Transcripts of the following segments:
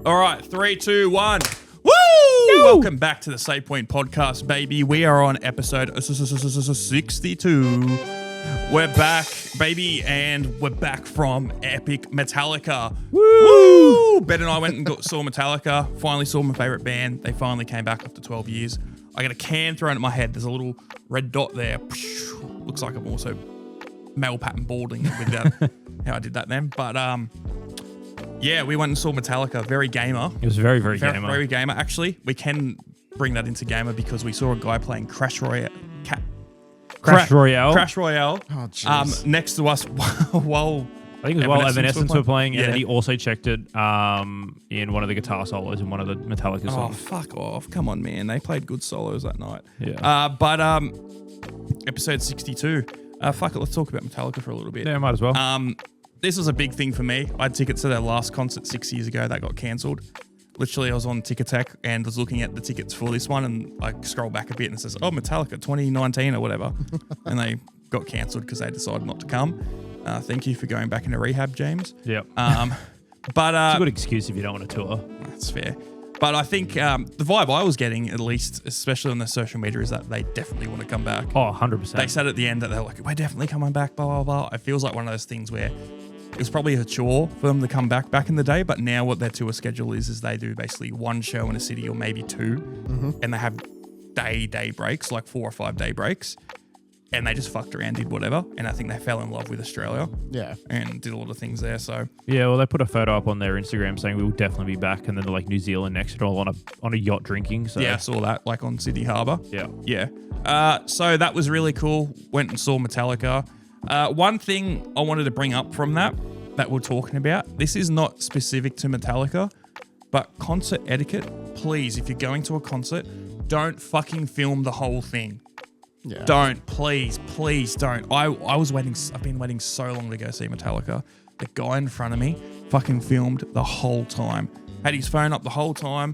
All right, 3, 2, 1. Woo! Welcome back to the Save Point Podcast, baby. We are on episode 62. We're back, baby, and we're back from epic Metallica. Woo! Ben and I went and saw Metallica. Finally saw my favorite band. They finally came back after 12 years. I got a can thrown at my head. There's a little red dot there. Looks like I'm also male pattern balding with that. How I did that then. But yeah, we went and saw Metallica. Very gamer. It was very gamer. Very gamer. Actually, we can bring that into gamer because we saw a guy playing Crash Royale. Crash Royale. Oh, jeez. Next to us while I think it was while Evanescence were playing, and yeah. then he also checked it in one of the guitar solos in one of the Metallica songs. Oh, fuck off. Come on, man. They played good solos that night. Yeah. But episode 62. Fuck it, let's talk about Metallica for a little bit. Yeah, might as well. This was a big thing for me. I had tickets to their last concert 6 years ago. That got cancelled. Literally, I was on Ticketek and was looking at the tickets for this one, and I scroll back a bit and it says, oh, Metallica 2019 or whatever. And they got cancelled because they decided not to come. Thank you for going back into rehab, James. Yep. But it's a good excuse if you don't want to tour. That's fair. But I think the vibe I was getting, at least, especially on their social media, is that they definitely want to come back. Oh, 100%. They said at the end that they're like, we're definitely coming back, blah, blah, blah. It feels like one of those things where it was probably a chore for them to come back in the day, but now what their tour schedule is they do basically one show in a city or maybe two, and they have day breaks, like 4 or 5 day breaks, and they just fucked around, did whatever, and I think they fell in love with Australia. Yeah. And did a lot of things there, so. Yeah, well, they put a photo up on their Instagram saying we will definitely be back, and then they're like New Zealand next to it all on a yacht drinking. So yeah, I saw that, like on Sydney Harbour. Yeah. Yeah. So that was really cool. Went and saw Metallica. One thing I wanted to bring up from that we're talking about, this is not specific to Metallica, but concert etiquette, please, if you're going to a concert, don't fucking film the whole thing. Yeah. Don't, please don't. I've been waiting so long to go see Metallica. The guy in front of me fucking filmed the whole time. Had his phone up the whole time.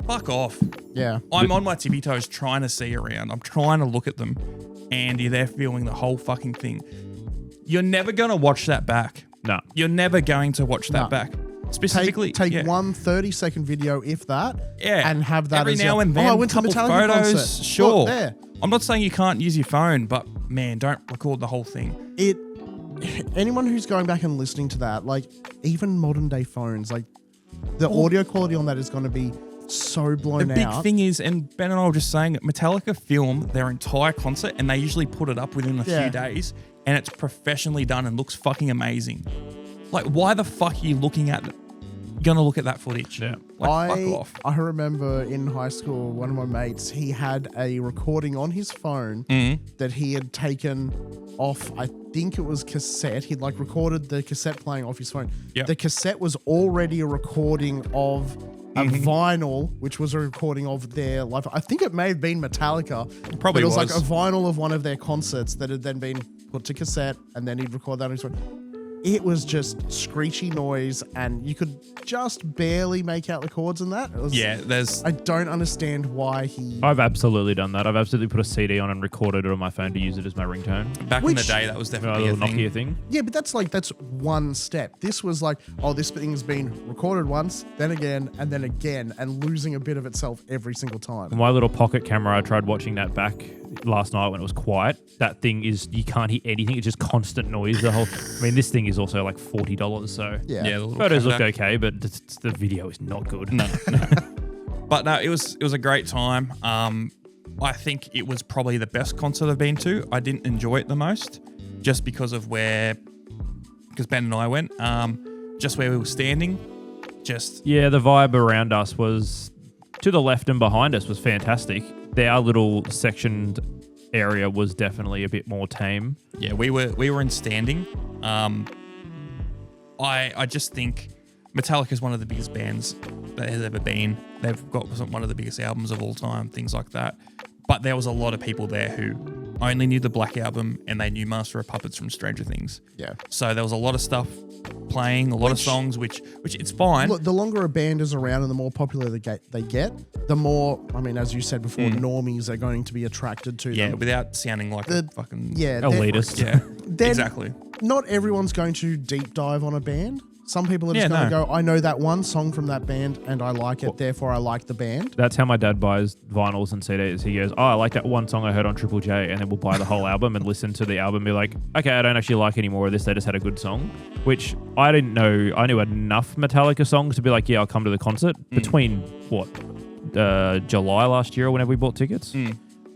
Fuck off. Yeah. I'm on my tippy toes trying to see around. I'm trying to look at them. And you're there filming the whole fucking thing. You're never going to watch that back. No. You're never going to watch that back. Specifically, take one 30-second video, if that, yeah, and have that every as now and then. I went to couple Metallica photos, concert. sure. Look, there. I'm not saying you can't use your phone, but man, don't record the whole thing. Anyone who's going back and listening to that, like even modern day phones, like the audio quality on that is going to be so blown out. The big thing is, and Ben and I were just saying, Metallica film their entire concert, and they usually put it up within a few days, and it's professionally done and looks fucking amazing. Like, why the fuck are you gonna look at that footage? Yeah. Like, fuck off. I remember in high school, one of my mates, he had a recording on his phone that he had taken off, I think it was cassette. He'd like recorded the cassette playing off his phone. Yep. The cassette was already a recording of a vinyl, which was a recording of their live. I think it may have been Metallica. Probably but it was like a vinyl of one of their concerts that had then been put to cassette, and then he'd record that on his phone. It was just screechy noise, and you could just barely make out the chords in that. I don't understand why he... I've absolutely done that. I've absolutely put a CD on and recorded it on my phone to use it as my ringtone. Back in the day, that was definitely a Nokia thing. Yeah, but that's one step. This was like, this thing's been recorded once, then again, and losing a bit of itself every single time. My little pocket camera, I tried watching that back last night when it was quiet. That thing is, you can't hear anything. It's just constant noise. This thing is also like $40, so yeah, photos look okay, but the video is not good. No. But no, it was a great time. I think it was probably the best concert I've been to. I didn't enjoy it the most, just because Ben and I went, just where we were standing. The vibe around us was to the left and behind us was fantastic. Our little sectioned area was definitely a bit more tame. Yeah, we were in standing. I just think Metallica is one of the biggest bands that has ever been. They've got one of the biggest albums of all time, things like that. But there was a lot of people there who only knew the Black Album and they knew Master of Puppets from Stranger Things. Yeah. So there was a lot of stuff playing, a lot of songs, which it's fine. Look, the longer a band is around and the more popular they get, the more, as you said before, normies are going to be attracted to them. Yeah, without sounding like a fucking elitist. Yeah, exactly. Not everyone's going to deep dive on a band. Some people are just going to go, I know that one song from that band and I like it, therefore I like the band. That's how my dad buys vinyls and CDs. He goes, I like that one song I heard on Triple J, and then we'll buy the whole album and listen to the album and be like, okay, I don't actually like any more of this. They just had a good song, which I didn't know. I knew enough Metallica songs to be like, yeah, I'll come to the concert. Between, July last year or whenever we bought tickets.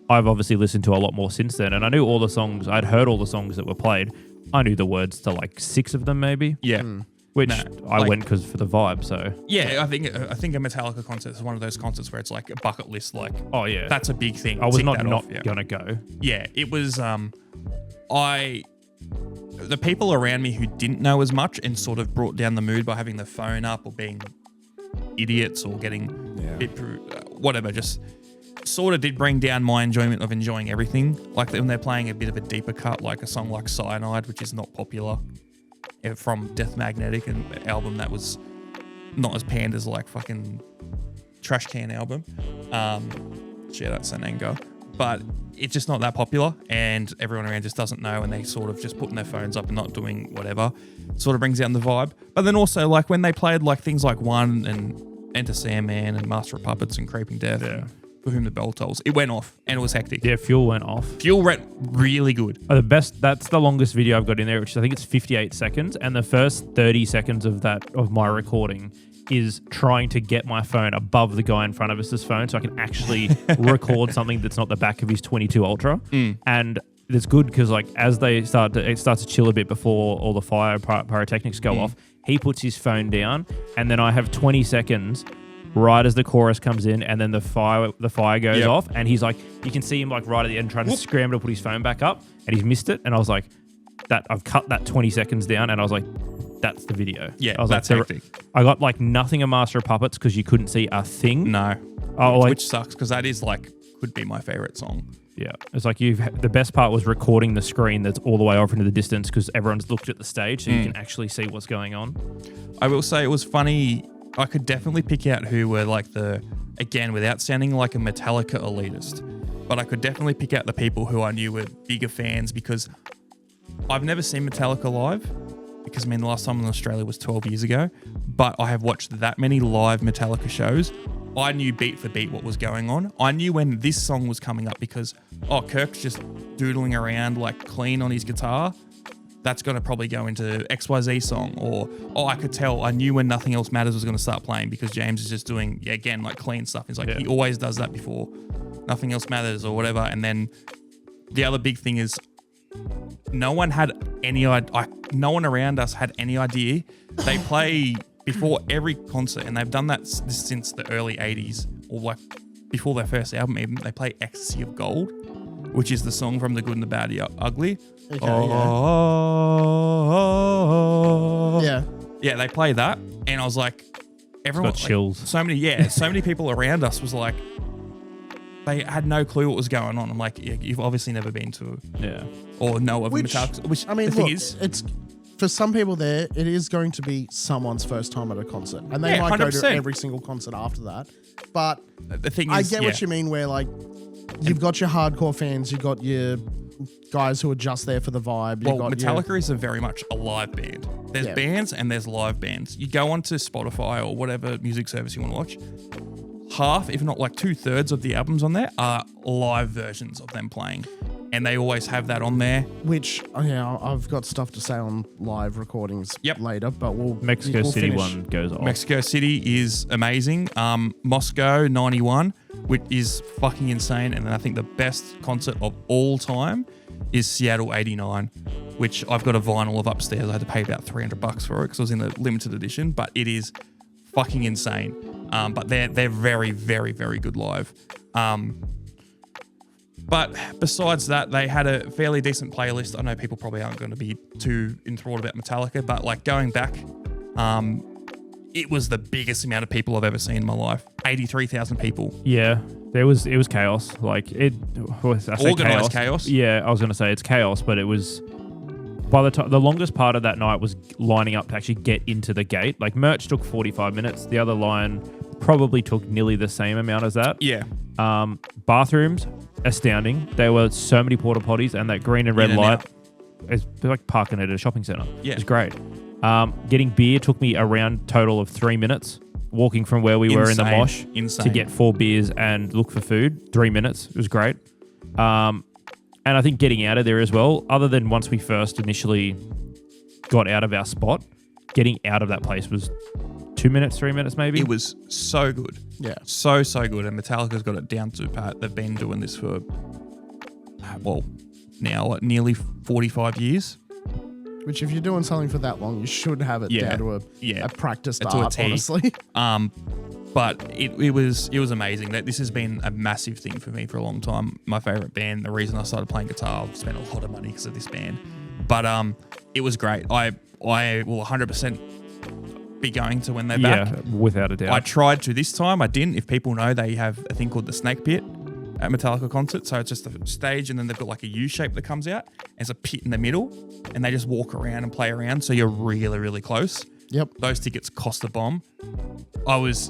I've obviously listened to a lot more since then, and I knew all the songs. I'd heard all the songs that were played. I knew the words to like 6 of them maybe. Yeah. Which I went because for the vibe, so. Yeah, I think a Metallica concert is one of those concerts where it's like a bucket list, like, oh yeah, that's a big thing. I was not yeah. gonna go. Yeah, it was, the people around me who didn't know as much and sort of brought down the mood by having their phone up or being idiots or getting whatever, just sort of did bring down my enjoyment of enjoying everything. Like when they're playing a bit of a deeper cut, like a song like Cyanide, which is not popular, from Death Magnetic, an album that was not as panned as like fucking Trash Can album. Yeah, that's an anger. But it's just not that popular, and everyone around just doesn't know, and they sort of just putting their phones up and not doing whatever. Sort of brings down the vibe. But then also like when they played like things like One and Enter Sandman and Master of Puppets and Creeping Death, and For Whom the Bell Tolls, it went off and it was hectic. Yeah, Fuel went off. Fuel went really good. The best. That's the longest video I've got in there, which I think it's 58 seconds, and the first 30 seconds of my recording is trying to get my phone above the guy in front of us's phone so I can actually record something that's not the back of his 22 Ultra. And it's good because like as it starts to chill a bit before all the pyrotechnics go off, he puts his phone down, and then I have 20 seconds right as the chorus comes in, and then the fire goes off, and he's like, you can see him like right at the end trying to scramble to put his phone back up, and he's missed it, and I was like, I've cut that 20 seconds down, and I was like, that's the video. Yeah, I was that's like, hectic. I got like nothing of Master of Puppets because you couldn't see a thing. No. Which sucks because that is like, could be my favorite song. Yeah. It's like the best part was recording the screen that's all the way off into the distance because everyone's looked at the stage so you can actually see what's going on. I will say it was funny. I could definitely pick out who were like again, without sounding like a Metallica elitist, but I could definitely pick out the people who I knew were bigger fans because I've never seen Metallica live because, I mean, the last time in Australia was 12 years ago, but I have watched that many live Metallica shows. I knew beat for beat what was going on. I knew when this song was coming up because, Kirk's just doodling around like clean on his guitar. That's going to probably go into XYZ song. Or, I could tell, I knew when Nothing Else Matters was going to start playing because James is just doing, again, like clean stuff. He's like, he always does that before Nothing Else Matters or whatever. And then the other big thing is no one around us had any idea. They play before every concert, and they've done that since the early 80s, or like before their first album even. They play Ecstasy of Gold, which is the song from The Good and the Bad, the Ugly. Okay, Yeah, they play that, and I was like, everyone, got chills. So many people around us was like, they had no clue what was going on. I'm like, you've obviously never been to or know of Metallica. Which I mean, the thing is, it's for some people there, it is going to be someone's first time at a concert, and they might 100%. Go to every single concert after that. But the thing is, I get what you mean. Where like you've got your hardcore fans, you've got your guys who are just there for the vibe. Metallica is very much a live band. There's bands and there's live bands. You go onto Spotify or whatever music service you want to watch. Half, if not like 2/3 of the albums on there are live versions of them playing. And they always have that on there. Which, I've got stuff to say on live recordings later, but Mexico City finish. one goes off. Mexico City is amazing. Moscow 91, which is fucking insane. And then I think the best concert of all time is Seattle 89, which I've got a vinyl of upstairs. I had to pay about $300 for it because it was in the limited edition, but it is fucking insane. But they're very, very, very good live. But besides that, they had a fairly decent playlist. I know people probably aren't going to be too enthralled about Metallica, but like going back, it was the biggest amount of people I've ever seen in my life. 83,000 people. Yeah, it was chaos. Like organized chaos. Yeah, I was going to say it's chaos, but it was. By the time, the longest part of that night was lining up to actually get into the gate. Like merch took 45 minutes. The other line probably took nearly the same amount as that. Yeah. Bathrooms, astounding. There were so many porta potties, and that green and red light is like parking at a shopping center. Yeah. It's great. Getting beer took me around total of 3 minutes. Walking from where we were in the mosh to get 4 beers and look for food, 3 minutes. It was great. And I think getting out of there as well, other than once we first initially got out of our spot, getting out of that place was 2 minutes, 3 minutes maybe. It was so good. Yeah. So good. And Metallica's got it down to pat. They've been doing this for, now nearly 45 years. Which, if you're doing something for that long, you should have it down to a practiced art, honestly. But it was amazing. That this has been a massive thing for me for a long time. My favorite band. The reason I started playing guitar, I've spent a lot of money because of this band. But it was great. I will 100% be going to when they're back. Yeah, without a doubt. I tried to this time. I didn't. If people know, they have a thing called the Snake Pit at Metallica Concert. So it's just a stage and then they've got like a U shape that comes out. There's a pit in the middle and they just walk around and play around. So you're really, really close. Yep. Those tickets cost a bomb. I was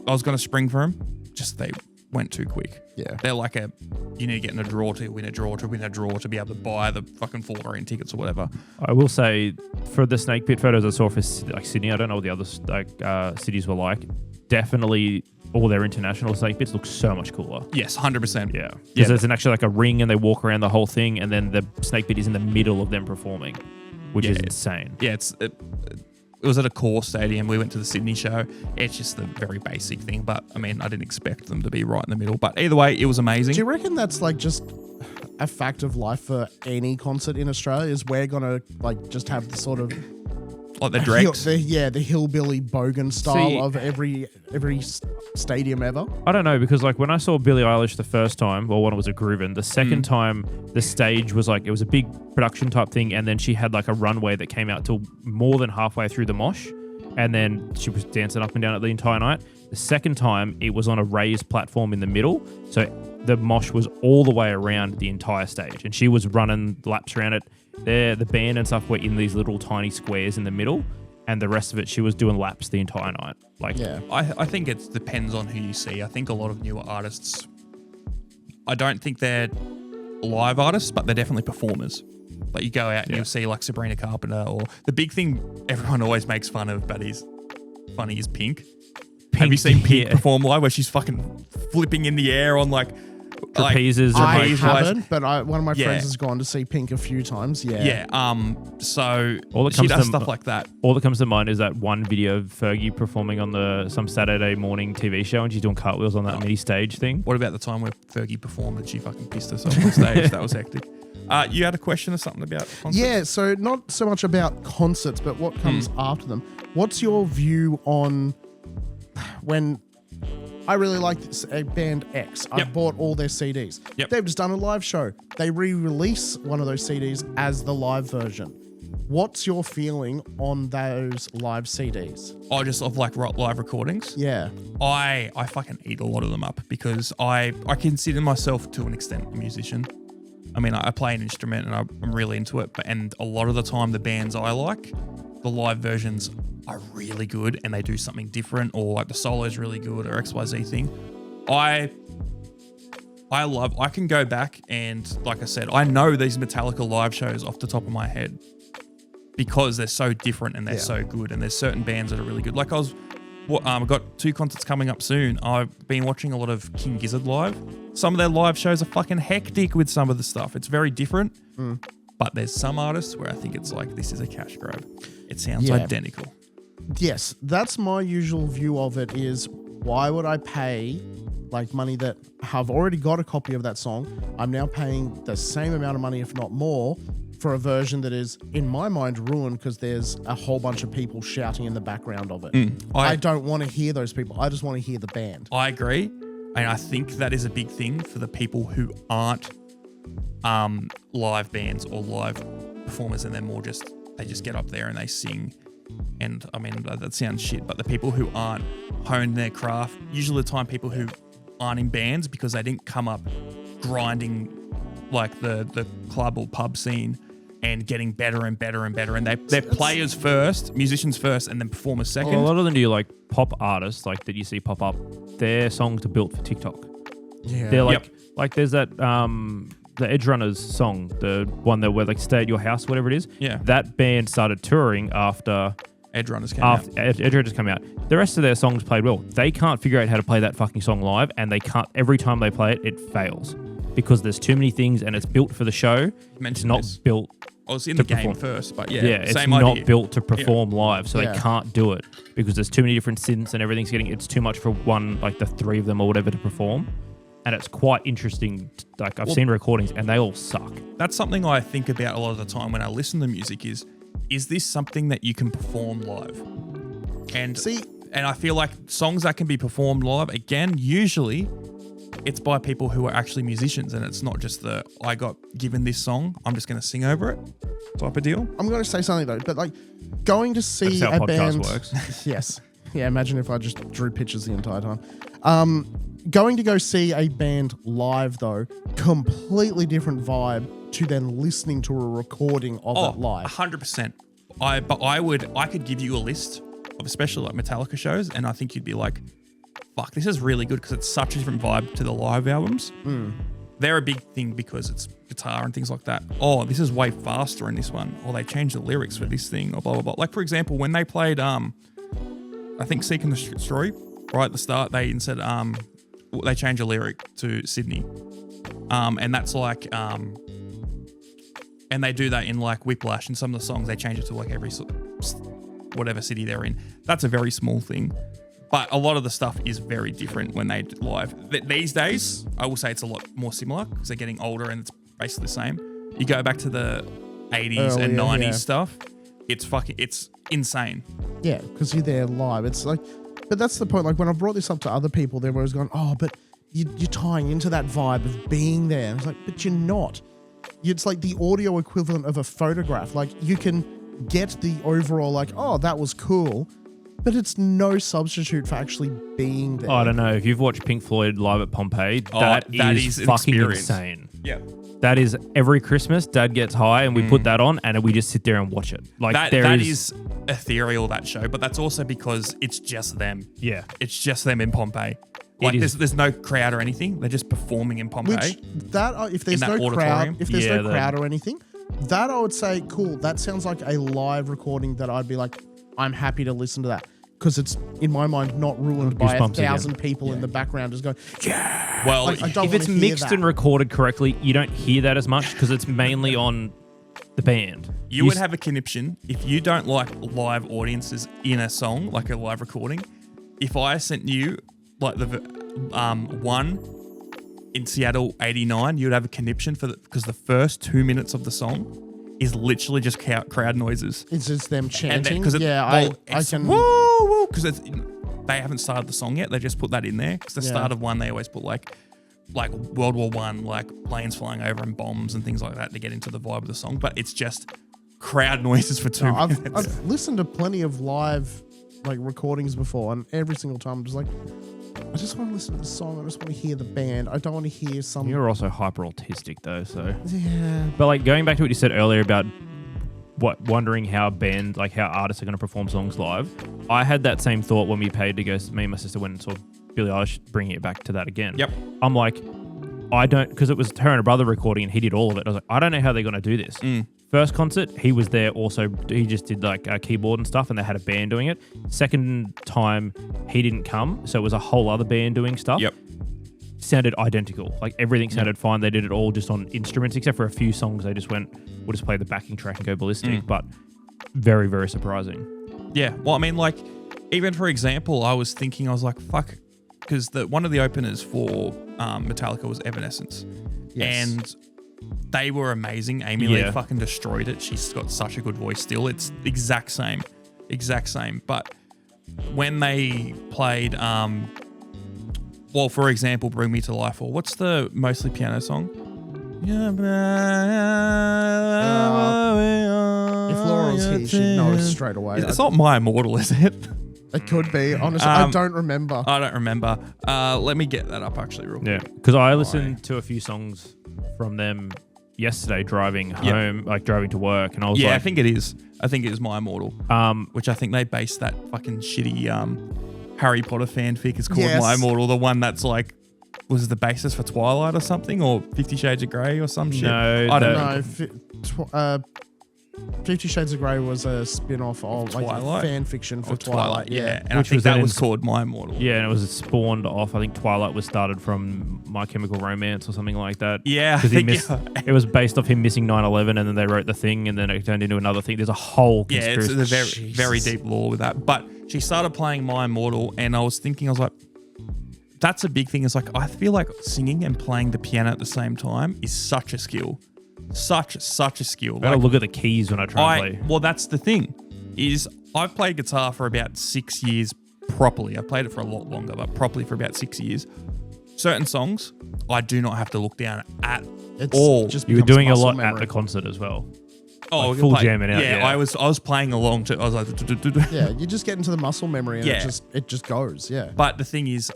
going to spring for them. Just they went too quick. Yeah. They're like you need to get in a draw to win a draw to win a draw to be able to buy the fucking $4 tickets or whatever. I will say, for the Snake Pit photos I saw for like Sydney, I don't know what the other cities were like. Definitely all their international Snake Pits look so much cooler. Yes, 100%. Yeah. Because there's actually like a ring and they walk around the whole thing and then the Snake Pit is in the middle of them performing, which is insane. Yeah, it was at a core stadium. We went to the Sydney show. It's just the very basic thing. But, I mean, I didn't expect them to be right in the middle. But either way, it was amazing. Do you reckon that's like just a fact of life for any concert in Australia? Is we're going to like just have the sort of... Like the dregs? The hillbilly bogan style of every stadium ever. I don't know, because like when I saw Billie Eilish the first time, well, when it was at Grooven, the second time the stage was like, it was a big production type thing, and then she had like a runway that came out till more than halfway through the mosh, and then she was dancing up and down it the entire night. The second time it was on a raised platform in the middle, so the mosh was all the way around the entire stage, and she was running laps around it. The band and stuff were in these little tiny squares in the middle, and the rest of it, she was doing laps the entire night. Like, yeah. I think it depends on who you see. I think a lot of newer artists, I don't think they're live artists, but they're definitely performers. Like you go out and you'll see like Sabrina Carpenter, or the big thing everyone always makes fun of, but is funny, is Pink. Have you seen Pink perform live where she's fucking flipping in the air on like trapezes? I haven't, but one of my friends has gone to see Pink a few times. Yeah. Yeah. So she does stuff like that. All that comes to mind is that one video of Fergie performing on some Saturday morning TV show, and she's doing cartwheels on that mini stage thing. What about the time where Fergie performed and she fucking pissed herself on stage? That was hectic. You had a question or something about concerts? Yeah, so not so much about concerts, but what comes after them. What's your view on when I really like this band X? I've bought all their CDs. Yep. They've just done a live show. They re-release one of those CDs as the live version. What's your feeling on those live CDs? Oh, just of like live recordings? Yeah. I fucking eat a lot of them up because I consider myself to an extent a musician. I mean, I play an instrument and I'm really into it, and a lot of the time the bands I like, the live versions are really good and they do something different, or like the solo is really good, or XYZ thing. I can go back and, like I said, I know these Metallica live shows off the top of my head because they're so different and they're so good, and there's certain bands that are really good. Like I've got 2 concerts coming up soon. I've been watching a lot of King Gizzard live. Some of their live shows are fucking hectic with some of the stuff. It's very different. But there's some artists where I think it's like, this is a cash grab. It sounds identical. Yes, that's my usual view of it is, why would I pay like money that have already got a copy of that song? I'm now paying the same amount of money, if not more, for a version that is, in my mind, ruined because there's a whole bunch of people shouting in the background of it. I don't want to hear those people. I just want to hear the band. I agree. And I think that is a big thing for the people who aren't live bands or live performers, and they're more just, they just get up there and they sing. And I mean, that sounds shit, but the people who aren't honed their craft, usually the time people who aren't in bands because they didn't come up grinding like the club or pub scene and getting better and better and better. And they're players first, musicians first, and then performers second. Well, a lot of them do like pop artists like that you see pop up. Their songs are built for TikTok. Yeah. They're like there's that the Edge Runners song, the one that where like Stay at Your House, whatever it is. Yeah. That band started touring after Edge Runners came out. Edge Runners came out. The rest of their songs played well. They can't figure out how to play that fucking song live, and they can't. Every time they play it, it fails because there's too many things, and it's built for the show. It's not built. I was in the game first, but it's same not idea. built to perform live, so they can't do it because there's too many different synths and everything's it's too much for one, like the three of them or whatever to perform. And it's quite interesting. Like I've seen recordings and they all suck. That's something I think about a lot of the time when I listen to music is this something that you can perform live? And I feel like songs that can be performed live, again, usually it's by people who are actually musicians, and it's not just I got given this song, I'm just going to sing over it type of deal. I'm going to say something though, but like going to see That's how a podcast band works. Yes. Yeah, imagine if I just drew pictures the entire time. Going to go see a band live though, completely different vibe to then listening to a recording of it live. 100%. I could give you a list of especially like Metallica shows, and I think you'd be like, fuck, this is really good because it's such a different vibe to the live albums. They're a big thing because it's guitar and things like that. Oh, this is way faster in this one. Or they changed the lyrics for this thing, or blah, blah, blah. Like, for example, when they played, I think Seek and Destroy, right at the start, they said, they changed a lyric to Sydney. And that's like, and they do that in like Whiplash, and some of the songs, they change it to like every whatever city they're in. That's a very small thing. But a lot of the stuff is very different when they live. These days, I will say it's a lot more similar because they're getting older and it's basically the same. You go back to the 80s and 90s stuff, it's insane. Yeah, because you're there live. It's like, but that's the point. Like when I brought this up to other people, they've always gone, oh, but you're tying into that vibe of being there. And it's like, but you're not. It's like the audio equivalent of a photograph. Like you can get the overall like, oh, that was cool. But it's no substitute for actually being there. Oh, I don't know. If you've watched Pink Floyd live at Pompeii, that is fucking insane. Yeah. That is every Christmas, Dad gets high and we put that on and we just sit there and watch it. Like that is ethereal, that show, but that's also because it's just them. Yeah. It's just them in Pompeii. Like there's no crowd or anything. They're just performing in Pompeii. If there's no crowd, crowd or anything, that I would say, cool. That sounds like a live recording that I'd be like, I'm happy to listen to that. Because it's, in my mind, not ruined by 1,000 people in the background just going, yeah. Well, like, if it's mixed and recorded correctly, you don't hear that as much because it's mainly on the band. You would have a conniption if you don't like live audiences in a song, like a live recording. If I sent you like the one in Seattle 89, you would have a conniption because the first 2 minutes of the song is literally just crowd noises. It's just them chanting. I can. Woo, woo, because they haven't started the song yet. They just put that in there because the start of one they always put like World War I, like planes flying over and bombs and things like that to get into the vibe of the song. But it's just crowd noises for 2 minutes. I've listened to plenty of live like recordings before, and every single time I'm just like, I just want to listen to the song. I just want to hear the band. I don't want to hear some. You're also hyper autistic though, so yeah. But like going back to what you said earlier about wondering how how artists are going to perform songs live. I had that same thought when we paid to go. Me and my sister went and saw Billie Eilish, bringing it back to that again. Yep. I'm like, I don't, because it was her and her brother recording and he did all of it. I was like, I don't know how they're going to do this. First concert, he was there also. He just did like a keyboard and stuff, and they had a band doing it. Second time, he didn't come, so it was a whole other band doing stuff. Yep. Sounded identical. Like everything sounded fine. They did it all just on instruments, except for a few songs. They just went, we'll just play the backing track and go ballistic. But very, very surprising. Yeah. Well, I mean, like, even for example, I was like, fuck, because one of the openers for Metallica was Evanescence. Yes. And they were amazing. Amy Lee fucking destroyed it. She's got such a good voice still. It's exact same. But when they played, well, for example, Bring Me to Life, or what's the mostly piano song? If Laurel's here, she'd know straight away. It's not My Immortal, is it? It could be. Honestly, I don't remember. Let me get that up actually real quick. Yeah, because I listened to a few songs from them yesterday driving home, like driving to work, and I was like, I think it is My Immortal. Which I think they based that fucking shitty Harry Potter fanfic is called My Immortal, the one that's like was the basis for Twilight or something, or 50 Shades of Grey or some shit. No, I don't know. No, 50 Shades of Grey was a spin-off of Twilight? fan fiction for Or Twilight. Yeah. And Which I think was that then was in- called My Immortal. Yeah, and it was spawned off. I think Twilight was started from My Chemical Romance or something like that. Yeah, I because he think, missed. yeah. It was based off him missing 9/11, and then they wrote the thing, and then it turned into another thing. There's a whole Yeah, it's conspiracy. a very, Jesus. very deep lore with that. But she started playing My Immortal, and I was like, that's a big thing. It's like, I feel like singing and playing the piano at the same time is such a skill. Such a skill. I gotta look at the keys when I try and play. Well, that's the thing, is I've played guitar for about 6 years properly. I've played it for a lot longer, but properly for about 6 years. Certain songs, I do not have to look down at all. Just You were becomes doing a muscle lot memory. at the concert as well. Oh, like full jamming out. Yeah, Yeah. I was playing along too. I was like, Yeah, you just get into the muscle memory and Yeah. it just goes. Yeah. But the thing is,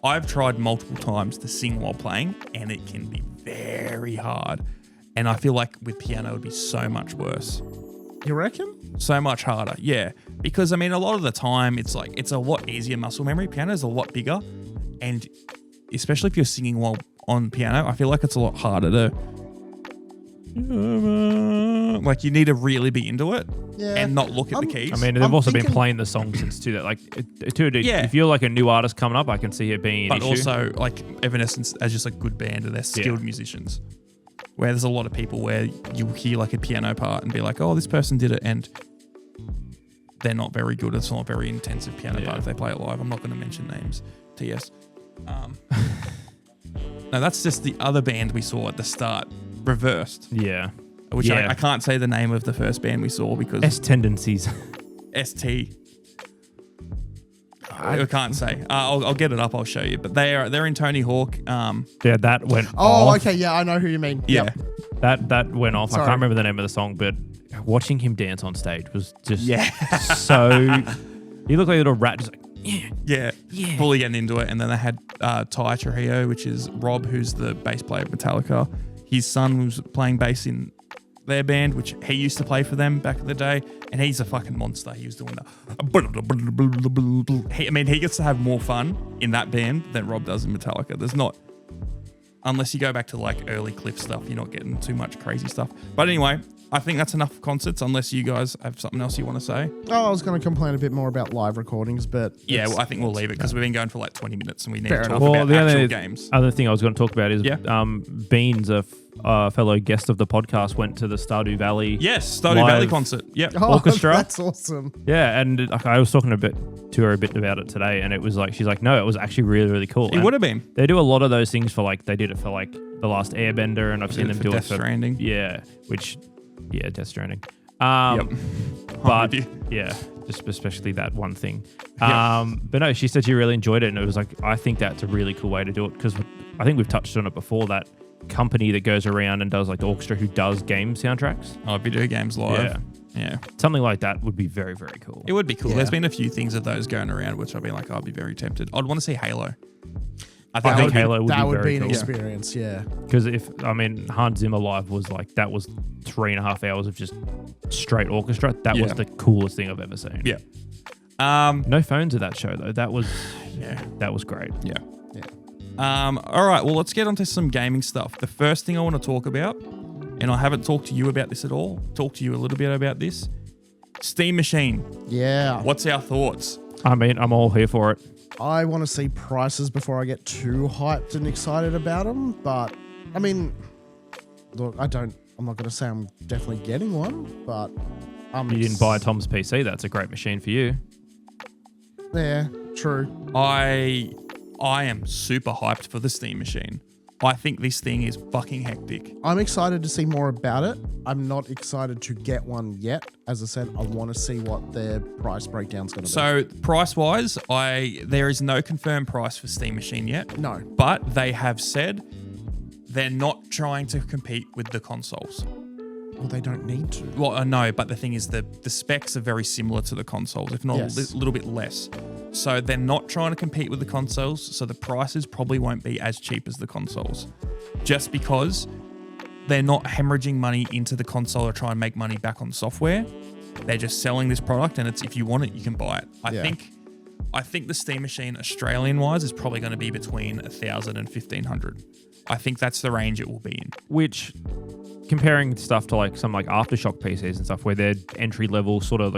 I've tried multiple times to sing while playing, and it can be very hard. And I feel like with piano, it would be so much worse. You reckon? So much harder, yeah. Because, I mean, a lot of the time, it's like, it's a lot easier muscle memory. Piano is a lot bigger. And especially if you're singing while on piano, I feel like it's a lot harder to... Like, you need to really be into it Yeah. and not look at the I'm- keys. I mean, they've I'm also been thinking- playing the song since too. That like, Yeah. if you're like a new artist coming up, I can see it being an but issue. also, like, Evanescence as just a good band and they're skilled musicians. Where there's a lot of people where you hear like a piano part and be like, oh, this person did it, and they're not very good. It's not a very intensive piano part if they play it live. I'm not going to mention names. TS. No, that's just the other band we saw at the start, Reversed. Yeah. Which Yeah. I can't say the name of the first band we saw because S tendencies. ST. I can't say. I'll get it up. I'll show you. But they're in Tony Hawk. Yeah, that went Oh, off. okay. Yeah, I know who you mean. Yeah. Yep. That went off. I Sorry. can't remember the name of the song, but watching him dance on stage was just so. He looked like a little rat, just like Yeah, fully getting into it. And then they had Ty Trujillo, which is Rob, who's the bass player of Metallica. His son was playing bass in their band, which he used to play for them back in the day, and he's a fucking monster. He was doing that. He gets to have more fun in that band than Rob does in Metallica. There's not, unless you go back to like early Cliff stuff, you're not getting too much crazy stuff. But anyway, I think that's enough concerts, unless you guys have something else you want to say. Oh, I was going to complain a bit more about live recordings, but Yeah, well, I think we'll leave it because we've been going for like 20 minutes and we need Fair to talk enough. about the actual other games. other thing I was going to talk about is Yeah. Beans, a fellow guest of the podcast, went to the Stardew Valley. Yes, Stardew live- Valley concert. Yep. oh, Orchestra? That's awesome. Yeah, and like, I was talking to her a bit about it today, and it was like she's like, no, it was actually really really cool. It And would have been. They do a lot of those things for like they did it for like the last Airbender, and I've seen Did it them for do Death it for Stranding. Yeah, Death Stranding. Yep. I'm But with you. yeah, just especially that one thing. Yeah. But no, she said she really enjoyed it, and it was like I think that's a really cool way to do it because I think we've touched on it before, that company that goes around and does like the orchestra who does game soundtracks. Oh, video games live. Yeah. Something like that would be very very cool. It would be cool. Yeah. There's been a few things of those going around, which I'd be like, I'd be very tempted. I'd want to see Halo. I I think think that Halo would that be would very be an cool. experience, yeah. Because Hans Zimmer live was like, that was 3.5 hours of just straight orchestra. That was Yeah. the coolest thing I've ever seen. Yeah. No phones at that show though. That was great. Yeah. Yeah. All right. Well, let's get onto some gaming stuff. The first thing I want to talk about, and I haven't talked to you about this at all. Talk to you a little bit about this. Steam Machine. Yeah. What's our thoughts? I mean, I'm all here for it. I want to see prices before I get too hyped and excited about them. But, I mean, look, I'm not going to say I'm definitely getting one, but You didn't buy Tom's PC. That's a great machine for you. Yeah, true. I am super hyped for the Steam Machine. I think this thing is fucking hectic. I'm excited to see more about it. I'm not excited to get one yet. As I said, I want to see what their price breakdown's going to be. So price-wise, there is no confirmed price for Steam Machine yet. No. But they have said they're not trying to compete with the consoles. Well, they don't need to. Well, I know, but the thing is the specs are very similar to the consoles, if not Yes. a little bit less. So they're not trying to compete with the consoles, so the prices probably won't be as cheap as the consoles. Just because they're not hemorrhaging money into the console or trying to make money back on software. They're just selling this product, and it's if you want it, you can buy it. I Yeah. think I think the Steam Machine, Australian-wise, is probably going to be between 1,000 and 1,500. I think that's the range it will be in. Which, comparing stuff to like some like Aftershock PCs and stuff, where they're entry level, sort of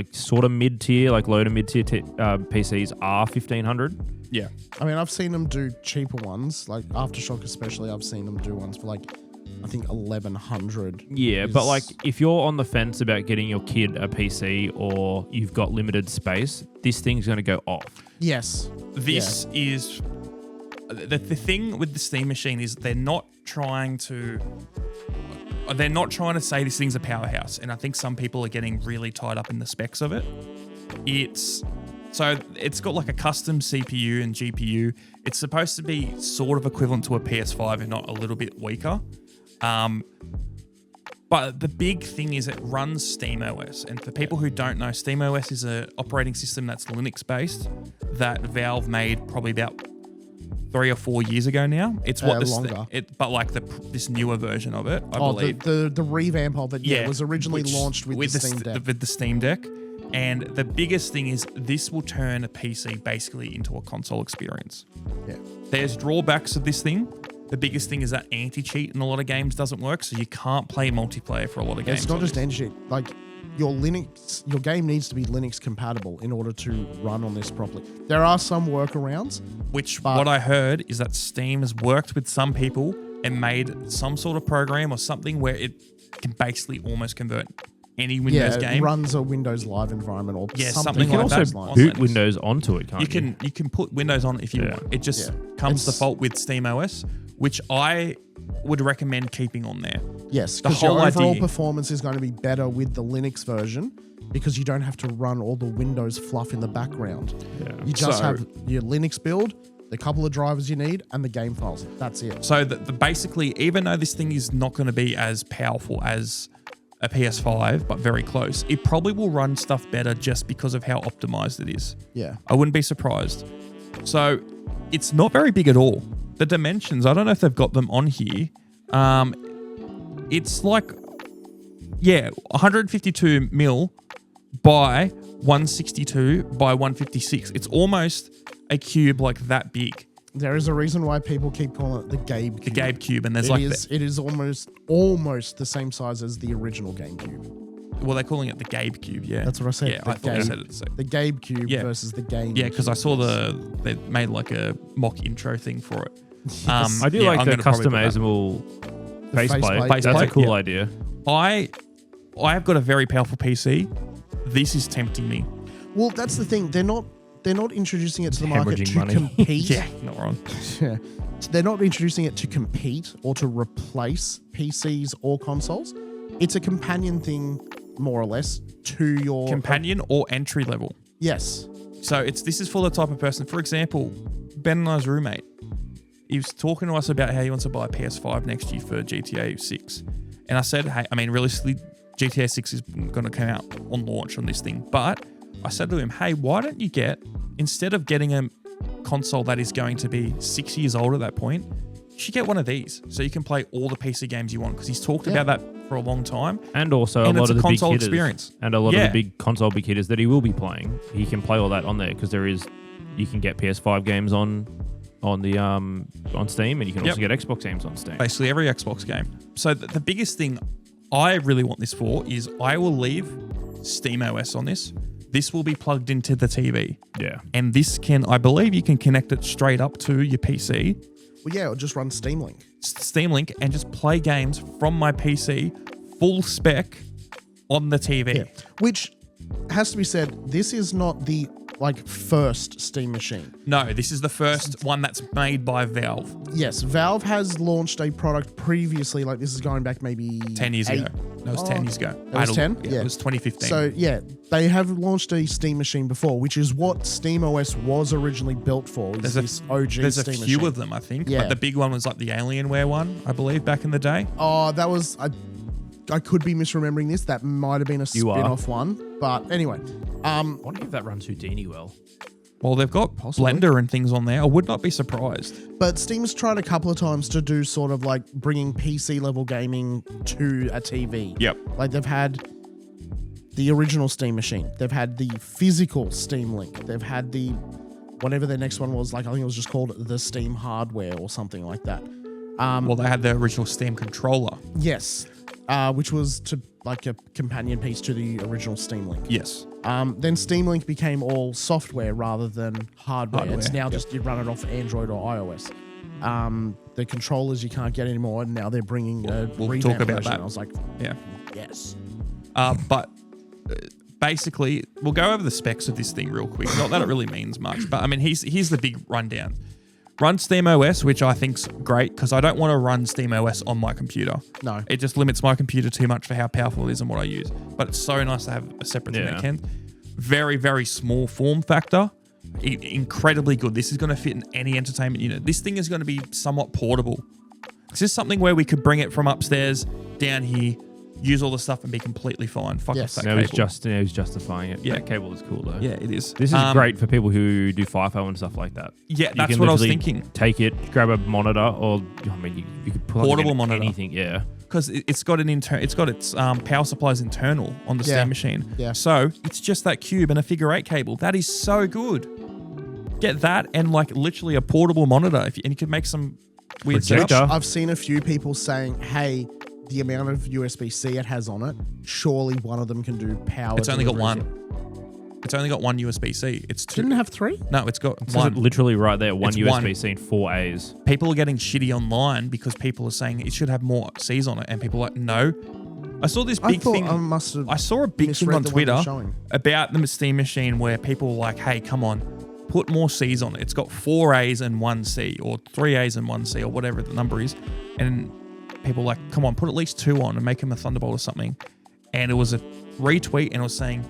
mid tier, like low to mid tier PCs are 1,500. Yeah. I mean, I've seen them do cheaper ones, like Aftershock especially. I've seen them do ones for like, I think 1,100. Yeah, but like if you're on the fence about getting your kid a PC or you've got limited space, this thing's going to go off. Yes. This is... The thing with the Steam Machine is they're not trying to say this thing's a powerhouse, and I think some people are getting really tied up in the specs of it. It's got like a custom CPU and GPU. It's supposed to be sort of equivalent to a PS5, if not a little bit weaker. But the big thing is it runs SteamOS. And for people who don't know, SteamOS is an operating system that's Linux-based that Valve made probably about 3 or 4 years ago now. It's what longer. This newer version of it, I believe. The revamp of it, was originally launched with the Steam Deck. With the Steam Deck. And the biggest thing is this will turn a PC basically into a console experience. Yeah. There's drawbacks of this thing. The biggest thing is that anti-cheat in a lot of games doesn't work, so you can't play multiplayer for a lot of games. It's not just anti-cheat. Like, your game needs to be Linux compatible in order to run on this properly. There are some workarounds. What I heard is that Steam has worked with some people and made some sort of program or something where it can basically almost convert any Windows game. It runs a Windows Live environment or something you like that. You can also boot Windows onto it, can't you? You can put Windows on if you want. It just comes default with SteamOS, which I would recommend keeping on there. Yes, because your overall performance is going to be better with the Linux version because you don't have to run all the Windows fluff in the background. Yeah. You just have your Linux build, the couple of drivers you need, and the game files. That's it. So basically, even though this thing is not going to be as powerful as a PS5, but very close, it probably will run stuff better just because of how optimized it is. Yeah. I wouldn't be surprised. So it's not very big at all. The dimensions, I don't know if they've got them on here. It's like, 152 mil by 162 by 156. It's almost a cube like that big. There is a reason why people keep calling it the Gabe Cube. The Gabe Cube, and there's it is almost the same size as the original GameCube. Well, they're calling it the Gabe Cube, yeah. That's what I said. Yeah, I thought they said it the same. The Gabe Cube versus the Game Yeah, because I saw they made like a mock intro thing for it. Yes. I do like the customizable faceplate. That's a cool idea. I've got a very powerful PC. This is tempting me. Well, that's the thing. They're not introducing it to the market to money. compete. Yeah, not wrong. Yeah. They're not introducing it to compete or to replace PCs or consoles. It's a companion thing, more or less, to your... Companion or entry level. Yes. So this is for the type of person. For example, Ben and I's roommate, he was talking to us about how he wants to buy a PS5 next year for GTA 6. And I said, hey, I mean, realistically, GTA 6 is going to come out on launch on this thing. But I said to him, hey, why don't you instead of getting a console that is going to be 6 years old at that point, you should get one of these so you can play all the PC games you want, because he's talked about that for a long time. And also a lot of the big hitters. Experience. And a lot of the big console big hitters that he will be playing. He can play all that on there because you can get PS5 games on Steam, and you can also get Xbox games on Steam. Basically every Xbox game. So the biggest thing I really want this for is I will leave SteamOS on this. This will be plugged into the TV. Yeah. And I believe you can connect it straight up to your PC. Well, yeah, it'll just run Steam Link. Steam Link, and just play games from my PC, full spec, on the TV. Yeah. Which has to be said, this is not the first Steam machine. No, this is the first one that's made by Valve. Yes, Valve has launched a product previously, this is going back maybe 10 years ago. No, it was 10 years ago. It was 10? Yeah, it was 2015. So, they have launched a Steam machine before, which is what SteamOS was originally built for. There's a few of them, I think. Yeah. But the big one was like the Alienware one, I believe, back in the day. Oh, that was... I could be misremembering this. That might have been a spin-off one. But anyway. I wonder if that runs Houdini well. Well, they've got Blender and things on there. I would not be surprised. But Steam's tried a couple of times to do sort of bringing PC-level gaming to a TV. Yep. They've had the original Steam machine. They've had the physical Steam Link. They've had the whatever their next one was, like I think it was just called the Steam Hardware or something like that. Well, they had the original Steam controller. Yes, which was to like a companion piece to the original Steam Link. Yes. Then Steam Link became all software rather than hardware. It's now just you run it off Android or iOS. The controllers you can't get anymore, and now they're bringing a we'll talk about version. that. I was like, Yeah. yes. But basically, we'll go over the specs of this thing real quick. Not that it really means much, but I mean, here's the big rundown. Run SteamOS, which I think's great because I don't want to run SteamOS on my computer. No. It just limits my computer too much for how powerful it is and what I use. But it's so nice to have a separate thing that can. Very, very small form factor. Incredibly good. This is going to fit in any entertainment unit. This thing is going to be somewhat portable. This is something where we could bring it from upstairs down here, use all the stuff and be completely fine. Fuck off that No, cable. he's justifying it. Yeah. That cable is cool though. Yeah, it is. This is great for people who do FIFO and stuff like that. Yeah, You that's can what I was literally thinking. Take it, grab a monitor, or I mean, you could plug Portable it in monitor. anything. Yeah. Because it's got its power supplies internal on the Steam machine. Yeah. So it's just that cube and a figure 8 cable. That is so good. Get that and like literally a portable monitor, and you could make some weird Projector. stuff. I've seen a few people saying, hey, the amount of USB-C it has on it, surely one of them can do power. It's only got deliveries. one. It's only got one USB-C. It's two. Didn't it have three? No, it's got It says one. it literally right there. One It's USB-C and 4 A's. People are getting shitty online because people are saying it should have more C's on it, and people are like, no. I saw this big thing. I saw a big thing on Twitter about the Steam machine where people were like, hey, come on, put more C's on it. It's got 4 A's and 1 C, or 3 A's and 1 C, or whatever the number is. And people were like, come on, put at least 2 on and make him a Thunderbolt or something. And it was a retweet, and it was saying,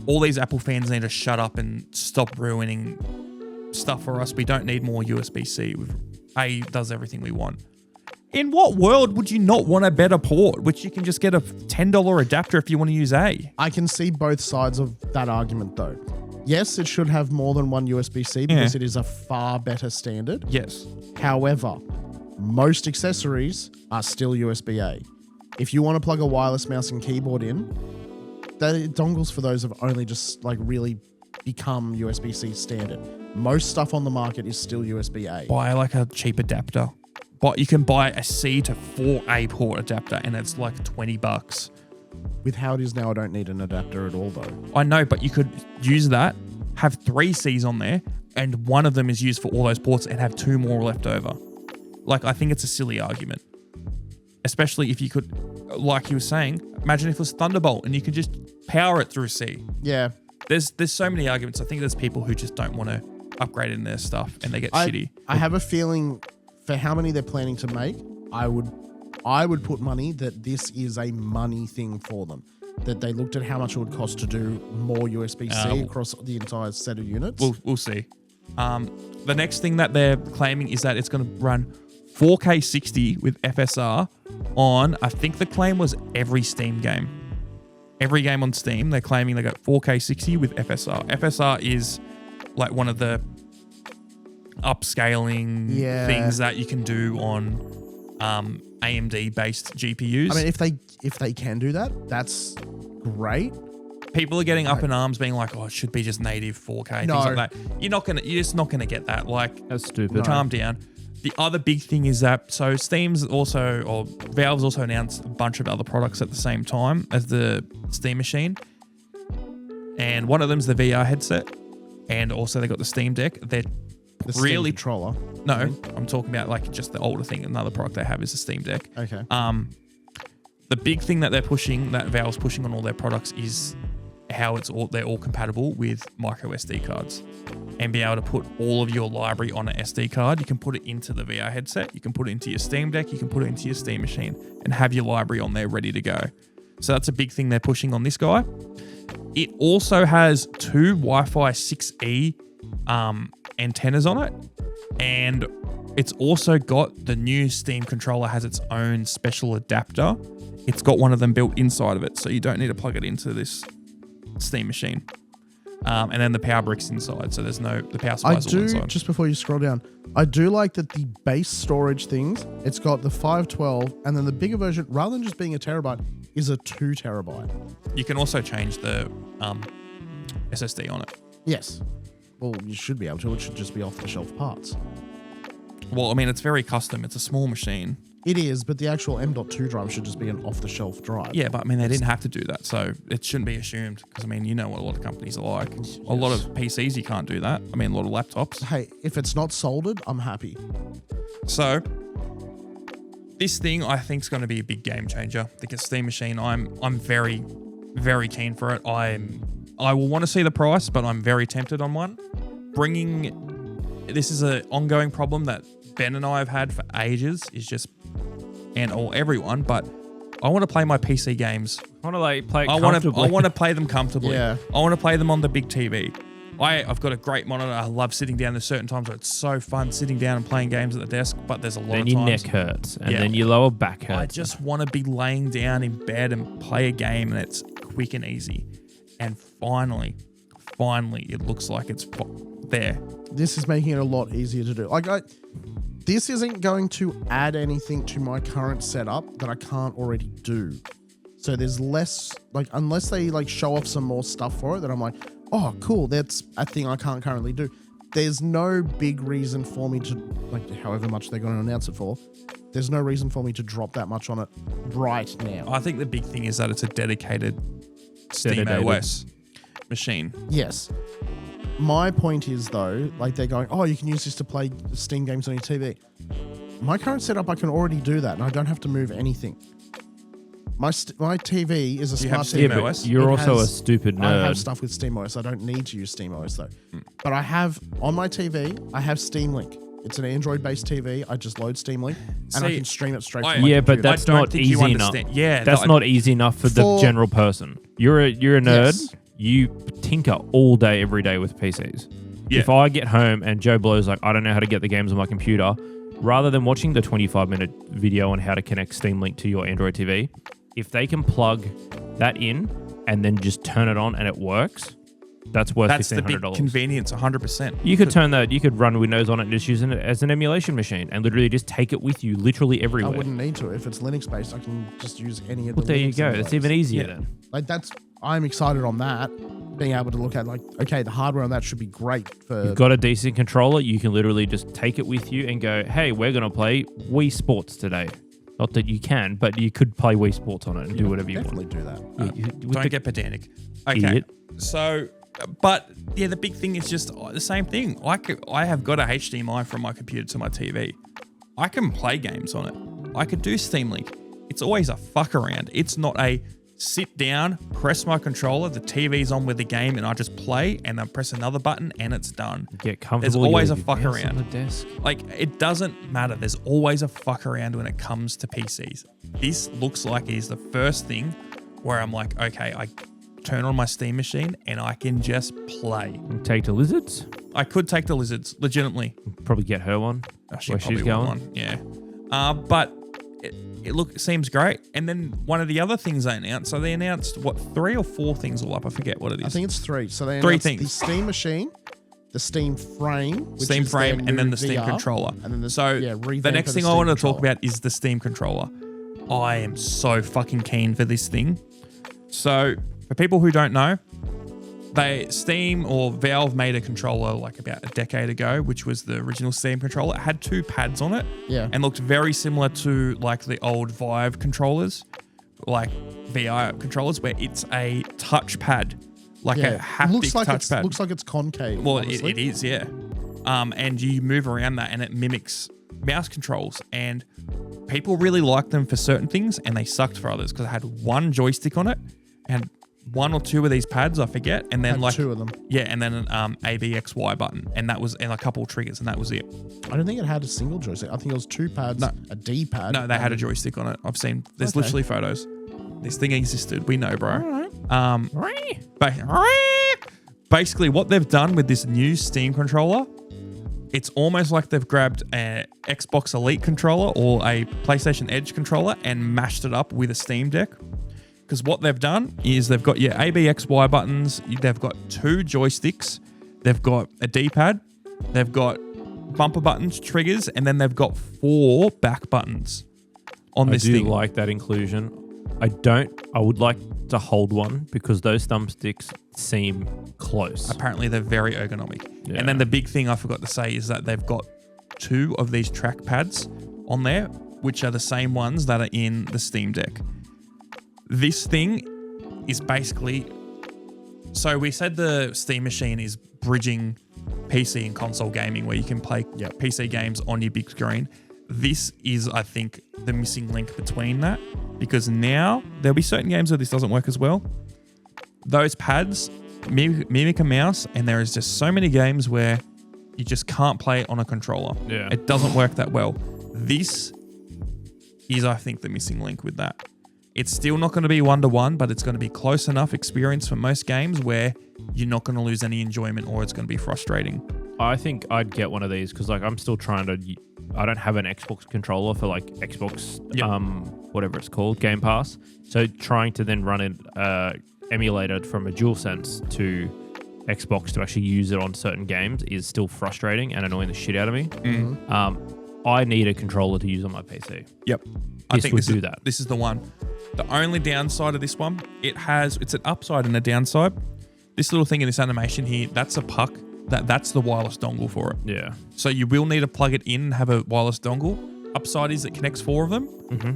all these Apple fans need to shut up and stop ruining stuff for us. We don't need more USB-C. A does everything we want. In what world would you not want a better port, which you can just get a $10 adapter if you want to use A? I can see both sides of that argument, though. Yes, it should have more than one USB-C because it is a far better standard. Yes. However, most accessories are still USB-A. If you want to plug a wireless mouse and keyboard in, the dongles for those have only just like really become USB-C standard. Most stuff on the market is still USB-A. Buy like a cheap adapter. But you can buy a C to 4A port adapter, and it's like $20. With how it is now, I don't need an adapter at all, though. I know, but you could use that, have 3 Cs on there, and one of them is used for all those ports, and have 2 more left over. Like, I think it's a silly argument. Especially if you could, like you were saying, imagine if it was Thunderbolt and you could just power it through C. Yeah. There's so many arguments. I think there's people who just don't want to upgrade in their stuff, and they get shitty. I have a feeling for how many they're planning to make, I would put money that this is a money thing for them. That they looked at how much it would cost to do more USB-C across the entire set of units. We'll see. The next thing that they're claiming is that it's going to run 4K 60 with FSR on, I think the claim was every Steam game. Every game on Steam, they're claiming they got 4K 60 with FSR. FSR is like one of the upscaling things that you can do on AMD based GPUs. I mean, if they can do that, that's great. People are getting up in arms, being like, "Oh, it should be just native 4K." No. Things like that. You're just not gonna get that. Like, That's stupid. calm down. The other big thing is that Valve's also announced a bunch of other products at the same time as the Steam machine, and one of them's the VR headset, and also they got the Steam Deck. They're The Steam really controller. no. I'm talking about like just the older thing. Another product they have is the Steam Deck. Okay. The big thing that they're pushing, that Valve's pushing on all their products, is how they're all compatible with micro SD cards, and be able to put all of your library on an SD card. You can put it into the VR headset, you can put it into your Steam Deck, you can put it into your Steam machine, and have your library on there ready to go. So that's a big thing they're pushing on this guy. It also has 2 Wi-Fi 6E antennas on it, and it's also got the new Steam controller has its own special adapter. It's got one of them built inside of it, so you don't need to plug it into this Steam machine. And then the power brick's inside, so the power supply's all inside. Just before you scroll down, I do like that the base storage things, it's got the 512, and then the bigger version, rather than just being a terabyte, is a 2 terabyte. You can also change the SSD on it. Yes. Well, you should be able to. It should just be off-the-shelf parts. Well, I mean, it's very custom. It's a small machine. It is, but the actual M.2 drive should just be an off-the-shelf drive. Yeah, but I mean, they didn't have to do that, so it shouldn't be assumed. Because I mean, you know what a lot of companies are like. A lot of PCs, you can't do that. I mean, a lot of laptops. Hey, if it's not soldered, I'm happy. So this thing, I think, is going to be a big game changer. The Steam machine, I'm very, very keen for it. I will want to see the price, but I'm very tempted on one. This is an ongoing problem that Ben and I have had for ages. Is just everyone, but I want to play my PC games. I want to play it comfortably. I want to play them comfortably. Yeah. I want to play them on the big TV. I've got a great monitor. I love sitting down. There's certain times where it's so fun sitting down and playing games at the desk, but there's a lot of times. Then your neck hurts, and then your lower back hurts. I just want to be laying down in bed and play a game, and it's quick and easy. And finally, it looks like it's there. This is making it a lot easier to do. This isn't going to add anything to my current setup that I can't already do. So there's less, unless they show off some more stuff for it, that I'm like, oh, cool, that's a thing I can't currently do. There's no big reason for me to, however much they're going to announce it for, there's no reason for me to drop that much on it right now. I think the big thing is that it's a dedicated Steam OS machine. Yes. My point is, though, they're going, oh, you can use this to play Steam games on your TV. My current setup, I can already do that, and I don't have to move anything. My TV is a smart TV. Steam OS? You're also a stupid nerd. I have stuff with SteamOS. I don't need to use SteamOS, though. But I have, on my TV, I have Steam Link. It's an Android-based TV. I just load Steam Link, and I can stream it straight from my computer. But that's not easy enough. Yeah, that's not easy enough for the general person. You're a nerd. Yes. You tinker all day, every day with PCs. Yeah. If I get home and Joe Blow's like, I don't know how to get the games on my computer, rather than watching the 25-minute video on how to connect Steam Link to your Android TV, if they can plug that in and then just turn it on and it works, that's worth $1,500. That's the big convenience, 100%. You could turn that. You could run Windows on it and just use it as an emulation machine and literally just take it with you, literally everywhere. I wouldn't need to. If it's Linux-based, I can just use any of the. Well, there you go. It's even easier then. I'm excited on that. Being able to look at okay, the hardware on that should be great for. You've got a decent controller. You can literally just take it with you and go, hey, we're going to play Wii Sports today. Not that you can, but you could play Wii Sports on it and do whatever you want. Definitely do that. Don't get pedantic. Okay. Idiot. So, but yeah, the big thing is just the same thing. I have got a HDMI from my computer to my TV. I can play games on it. I could do Steam Link. It's always a fuck around. It's not a sit down, press my controller, the TV's on with the game, and I just play, and then press another button, and it's done. Get comfortable. There's always a fuck on around. the desk. It doesn't matter. There's always a fuck around when it comes to PCs. This looks like it is the first thing where I'm like, okay, I turn on my Steam machine and I can just play. Take to Lizards? I could take the Lizards, legitimately. Probably get her one. Oh, Where she's going. One. Yeah. But it seems great. And then one of the other things they announced, so they announced, 3 or 4 things all up? I forget what it is. I think it's 3. So they Three announced things. the Steam machine, the Steam frame, which Steam is frame, their and then new the Steam VR, controller. and then the revamp next of the thing I Steam want to talk controller. about is the Steam controller. I am so fucking keen for this thing. So for people who don't know, Steam or Valve made a controller about a decade ago, which was the original Steam controller. It had 2 pads on it, and looked very similar to the old Vive controllers, VR controllers, where it's a touch pad, a haptic touch pad. Looks like it's concave. Well, it is, yeah. And you move around that, and it mimics mouse controls. And people really liked them for certain things, and they sucked for others because it had 1 joystick on it, and 1 or 2 of these pads, I forget, and then 2 of them. Yeah, and then an A, B, X, Y button, and a couple of triggers, and that was it. I don't think it had a single joystick. I think it was 2 pads, a D pad. No, they had a joystick on it. I've seen. There's literally photos. This thing existed. We know, bro. All right. Basically, what they've done with this new Steam controller, it's almost like they've grabbed an Xbox Elite controller or a PlayStation Edge controller and mashed it up with a Steam Deck. Because what they've done is they've got your A, B, X, Y buttons. They've got 2 joysticks. They've got a D-pad. They've got bumper buttons, triggers, and then they've got 4 back buttons on this thing. I do like that inclusion. I would like to hold one because those thumbsticks seem close. Apparently, they're very ergonomic. Yeah. And then the big thing I forgot to say is that they've got 2 of these track pads on there, which are the same ones that are in the Steam Deck. This thing is basically... So we said the Steam machine is bridging PC and console gaming where you can play PC games on your big screen. This is, I think, the missing link between that, because now there'll be certain games where this doesn't work as well. Those pads mimic a mouse, and there is just so many games where you just can't play it on a controller. Yeah. It doesn't work that well. This is, I think, the missing link with that. It's still not going to be 1-to-1, but it's going to be close enough experience for most games where you're not going to lose any enjoyment, or it's going to be frustrating. I think I'd get one of these because I'm still trying to... I don't have an Xbox controller for Xbox, whatever it's called, Game Pass. So trying to then run it emulated from a DualSense to Xbox to actually use it on certain games is still frustrating and annoying the shit out of me. I need a controller to use on my PC. Yep. This would do that. This is the one. The only downside of this one, it's an upside and a downside. This little thing in this animation here, that's a puck. That's the wireless dongle for it. Yeah. So you will need to plug it in and have a wireless dongle. Upside is it connects 4 of them,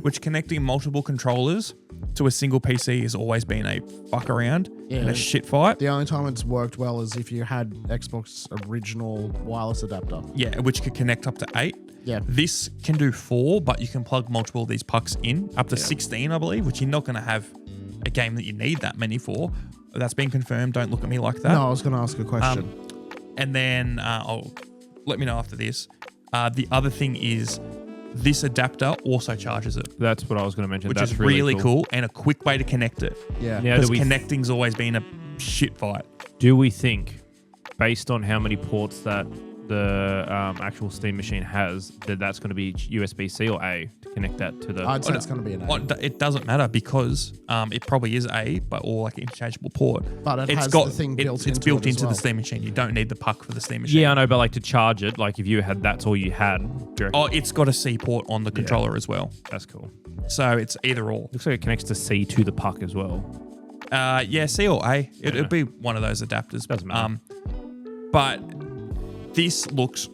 which connecting multiple controllers to a single PC has always been a fuck around and a shit fight. The only time it's worked well is if you had Xbox original wireless adapter. Yeah, which could connect up to 8. Yeah. This can do 4, but you can plug multiple of these pucks in, up to 16, I believe, which you're not going to have a game that you need that many for. That's been confirmed. Don't look at me like that. No, I was going to ask a question. And then let me know after this. The other thing is this adapter also charges it. That's what I was going to mention. Which That's is really cool and a quick way to connect it. Yeah. Because connecting's always been a shit fight. Do we think, based on how many ports that the actual Steam machine has, that's going to be USB-C or A to connect that to the... I'd say it's going to be an A. It doesn't matter because it probably is A, or like an interchangeable port. But it's got the thing built it's into built it as into well. the Steam machine. You don't need the puck for the Steam machine. Yeah, I know, but to charge it, if you had that's all you had. It's got a C port on the controller as well. That's cool. So it's either or. Looks like it connects to C to the puck as well. C or A. It'd be one of those adapters. Doesn't matter. But this looks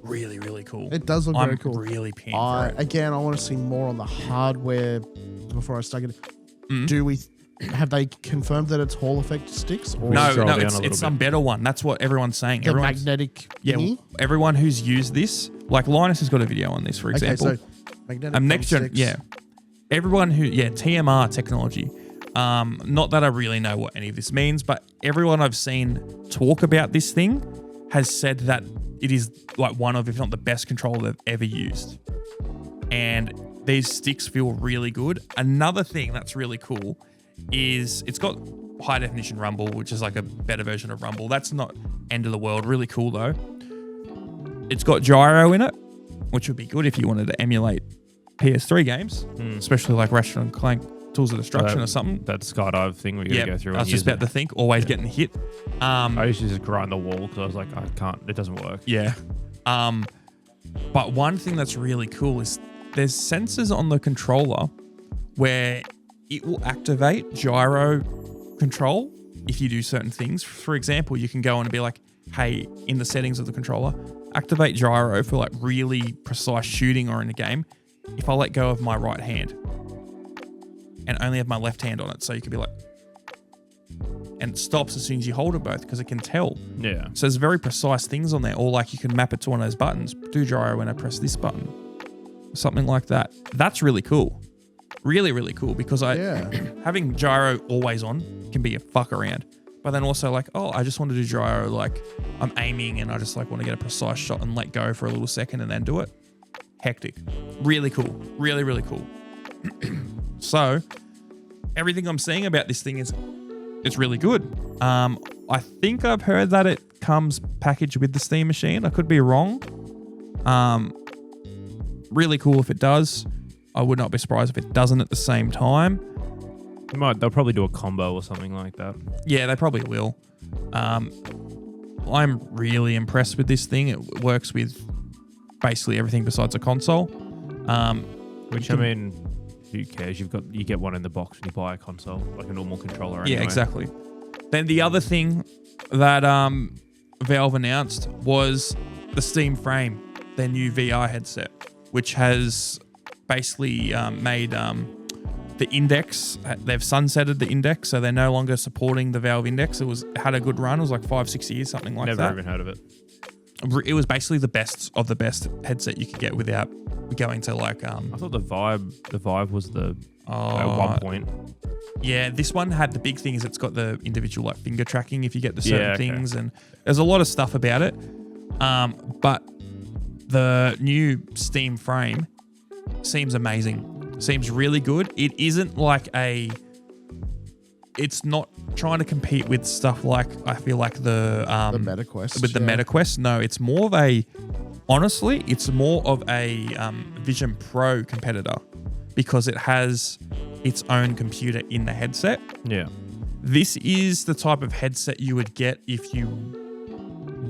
really, really cool. It does look very cool. I'm really pinned for it. Again, I want to see more on the hardware before I start it. Have they confirmed that it's Hall effect sticks? Or No, it's some better one. That's what everyone's saying. The magnetic thingy? Everyone who's used this, like Linus has got a video on this, for example. Okay, so magnetic next gen, everyone who, TMR technology. Not that I really know what any of this means, but everyone I've seen talk about this thing has said that it is one of, if not the best controller they've ever used. And these sticks feel really good. Another thing that's really cool is it's got high definition rumble, which is like a better version of rumble. That's not end of the world. Really cool though. It's got gyro in it, which would be good if you wanted to emulate PS3 games, especially like Ratchet and Clank Tools of Destruction or something. That skydive thing we got to go through. I was just about to think, always getting hit. I used to just grind the wall because I was like, I can't, it doesn't work. Yeah. But one thing that's really cool is there's sensors on the controller where it will activate gyro control if you do certain things. For example, you can go and be like, hey, in the settings of the controller, activate gyro for like really precise shooting or in a game if I let go of my right hand and only have my left hand on it. So you could be like, and it stops as soon as you hold it both because it can tell. Yeah. So there's very precise things on there. Or like you can map it to one of those buttons. Do gyro when I press this button. Something like that. That's really cool. Really, really cool because having gyro always on can be a fuck around. But then also like, I just want to do gyro like I'm aiming and I just like want to get a precise shot and let go for a little second and then do it. Hectic. Really cool. Really, really cool. So everything I'm saying about this thing is it's really good. I think I've heard that it comes packaged with the Steam machine. I could be wrong. Really cool if it does. I would not be surprised if it doesn't at the same time. They'll probably do a combo or something like that. Yeah, they probably will. I'm really impressed with this thing. It works with basically everything besides a console. Which, I mean, who cares? You get one in the box when you buy a console, like a normal controller. Yeah, anyway. exactly. Then the other thing that Valve announced was the Steam Frame, their new VR headset, which has basically made the Index. They've sunsetted the Index, so they're no longer supporting the Valve Index. It had a good run. It was like 5-6 years, something like that. Never even heard of it. It was basically the best of the best headset you could get without going to like. I thought the Vive was the at one point. Yeah, this one had the big thing is it's got the individual like finger tracking if you get the certain things, and there's a lot of stuff about it. But the new Steam Frame seems amazing. Seems really good. It isn't like it's not trying to compete with stuff like I feel like the MetaQuest. With the MetaQuest. No, it's more of a honestly, it's more of a Vision Pro competitor because it has its own computer in the headset. Yeah. This is the type of headset you would get if you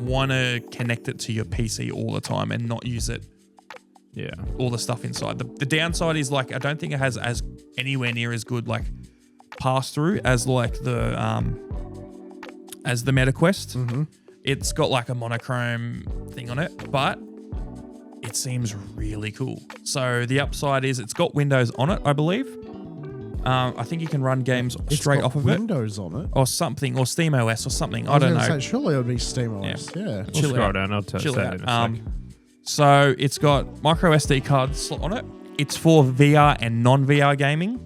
want to connect it to your PC all the time and not use it. Yeah. All the stuff inside. The downside is like I don't think it has as anywhere near as good like pass through as like the MetaQuest. Mm-hmm. It's got like a monochrome thing on it, but it seems really cool. So the upside is it's got Windows on it, I believe. I think you can run games straight off of Windows on it, or something, or SteamOS or something. I don't know. Say, surely it would be SteamOS. Yeah. We'll scroll down. I'll tell you that in a sec. So it's got micro SD card slot on it. It's for VR and non-VR gaming.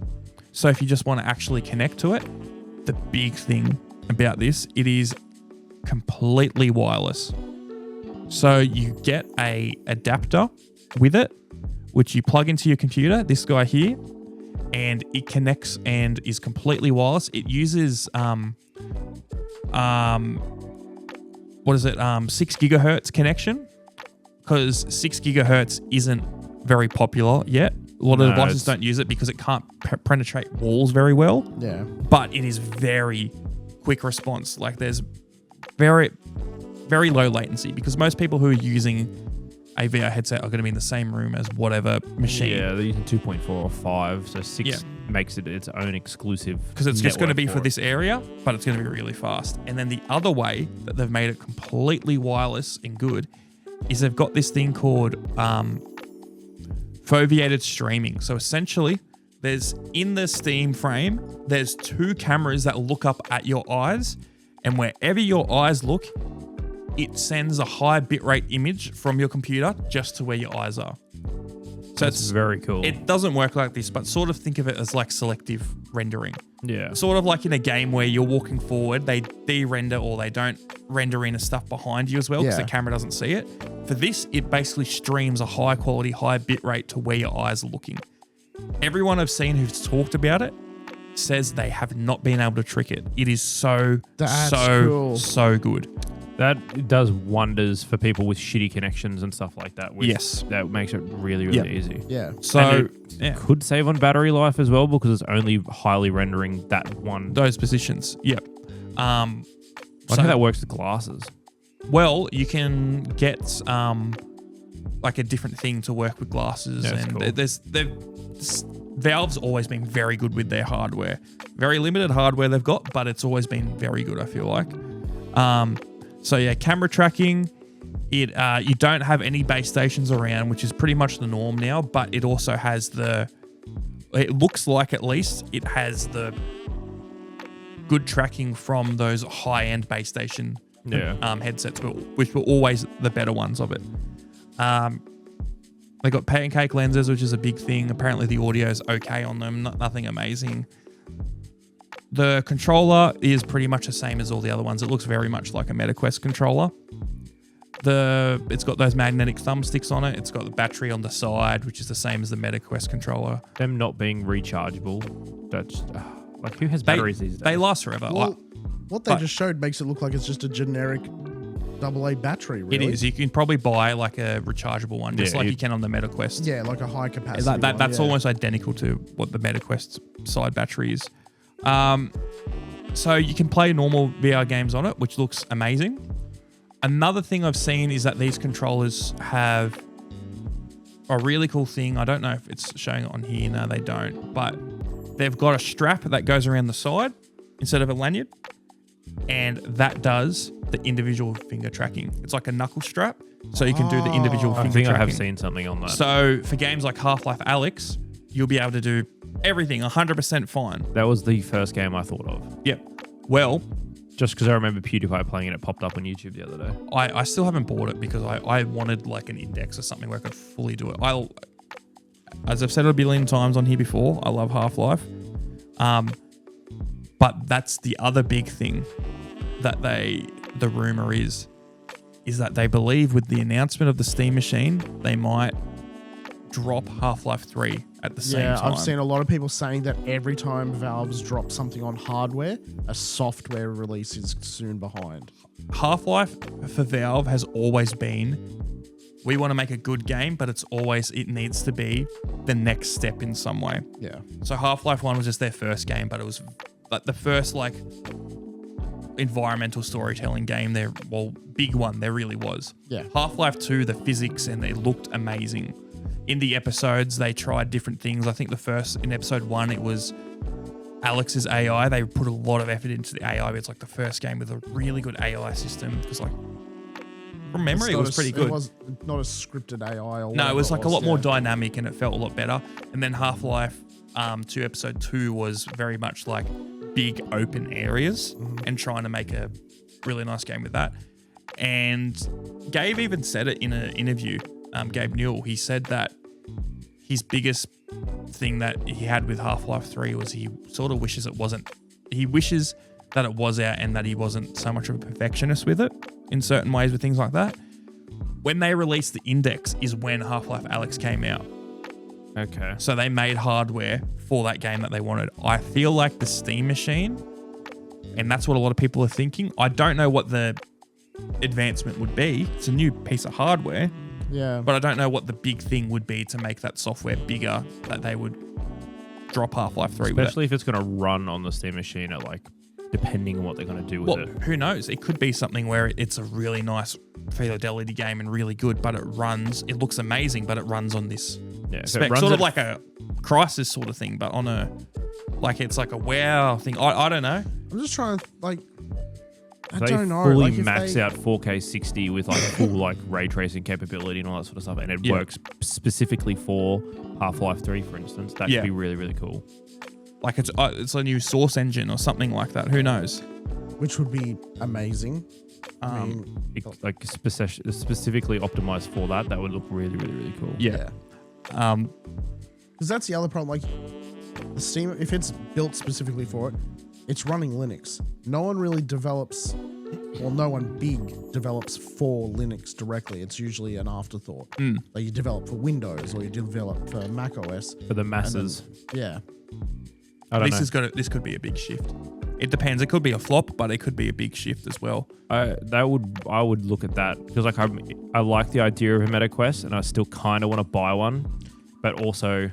So if you just want to actually connect to it, the big thing about this, it is completely wireless. So you get a adapter with it, which you plug into your computer, this guy here, and it connects and is completely wireless. It uses 6 gigahertz connection, because 6 gigahertz isn't very popular yet. A lot of devices don't use it because it can't penetrate walls very well. Yeah. But it is very quick response. Like there's very, very low latency because most people who are using a VR headset are going to be in the same room as whatever machine. Yeah, they're using 2.4 or 5, so 6 makes it its own exclusive. Because it's just going to be for this area, but it's going to be really fast. And then the other way that they've made it completely wireless and good is they've got this thing called foveated streaming. So essentially, there's in the Steam Frame, there's 2 cameras that look up at your eyes, and wherever your eyes look, it sends a high bitrate image from your computer just to where your eyes are. So it's very cool. It doesn't work like this, but sort of think of it as like selective rendering. Yeah. Sort of like in a game where you're walking forward, they de-render or they don't render in the stuff behind you as well because the camera doesn't see it. For this, it basically streams a high quality, high bitrate to where your eyes are looking. Everyone I've seen who's talked about it says they have not been able to trick it. It is so good. That does wonders for people with shitty connections and stuff like that. Yes. That makes it really, really easy. Yeah. So could save on battery life as well because it's only highly rendering that one. Those positions. Yep. I think that works with glasses. Well, you can get like a different thing to work with glasses. That's and cool. Valve's always been very good with their hardware. Very limited hardware they've got, but it's always been very good, I feel like. So yeah, camera tracking. You don't have any base stations around, which is pretty much the norm now, but it also has it looks like at least it has the good tracking from those high-end base station headsets, which were always the better ones of it. They got pancake lenses, which is a big thing. Apparently the audio is okay on them, nothing amazing. The controller is pretty much the same as all the other ones. It looks very much like a MetaQuest controller. It's got those magnetic thumbsticks on it. It's got the battery on the side, which is the same as the MetaQuest controller. Them not being rechargeable, that's like who has batteries these days? They last forever. Well, what they just showed makes it look like it's just a generic AA battery, really. It is. You can probably buy like a rechargeable one, just like you can on the MetaQuest. Yeah, like a high capacity That's almost identical to what the MetaQuest side battery is. So you can play normal VR games on it, which looks amazing. Another thing I've seen is that these controllers have a really cool thing. I don't know if it's showing it on here. No, they don't. But they've got a strap that goes around the side instead of a lanyard. and that does the individual finger tracking. It's like a knuckle strap, so you can do the individual finger tracking. I have seen something on that. So for games like Half-Life Alyx, you'll be able to do everything 100% fine. That was the first game I thought of. Yep. Well, just because I remember PewDiePie playing it, it popped up on YouTube the other day. I still haven't bought it because I wanted like an index or something where I could fully do it. As I've said a billion times on here before, I love Half-Life. But that's the other big thing that the rumor is that they believe with the announcement of the Steam machine, they might drop Half-Life 3 at the same time. Yeah, I've seen a lot of people saying that every time Valve's drop something on hardware, a software release is soon behind. Half-Life for Valve has always been, we want to make a good game, but it needs to be the next step in some way. Yeah. So Half-Life 1 was just their first game, but it was like the first like environmental storytelling game there. Well, big one, there really was. Yeah. Half-Life 2, the physics, and they looked amazing. In the episodes, they tried different things. I think in episode 1, it was Alex's AI. They put a lot of effort into the AI. It's like the first game with a really good AI system. Because like, from memory, it was pretty good. It was not a scripted AI. No, it was like a lot more dynamic and it felt a lot better. And then Half-Life 2 episode 2 was very much like big open areas and trying to make a really nice game with that. And Gabe even said it in an interview. Gabe Newell, he said that his biggest thing that he had with Half-Life 3 was he sort of wishes it wasn't. He wishes that it was out and that he wasn't so much of a perfectionist with it in certain ways with things like that. When they released the Index is when Half-Life Alyx came out. Okay. So they made hardware for that game that they wanted. I feel like the Steam machine, and that's what a lot of people are thinking. I don't know what the advancement would be. It's a new piece of hardware. Yeah. But I don't know what the big thing would be to make that software bigger that they would drop Half-Life 3 Especially if it's going to run on the Steam machine at like, depending on what they're going to do with it. Who knows? It could be something where it's a really nice fidelity game and really good, but it looks amazing, but it runs on this spec. Sort of like a Crysis sort of thing, but on it's like a WoW thing. I don't know. I'm just trying to I they don't know. Fully like max out 4K 60 with like full like ray tracing capability and all that sort of stuff, and it works specifically for Half-Life 3, for instance. That could be really, really cool. Like it's a new Source engine or something like that. Who knows? Which would be amazing. Specifically optimized for that. That would look really, really, really cool. Yeah. Because that's the other problem. Like the Steam, if it's built specifically for it, it's running Linux. No one really develops, well, no one big develops for Linux directly. It's usually an afterthought. Like you develop for Windows or you develop for Mac OS. For the masses. Yeah. This could be a big shift. It depends. It could be a flop, but it could be a big shift as well. I would look at that because like I like the idea of a MetaQuest and I still kind of want to buy one, but also,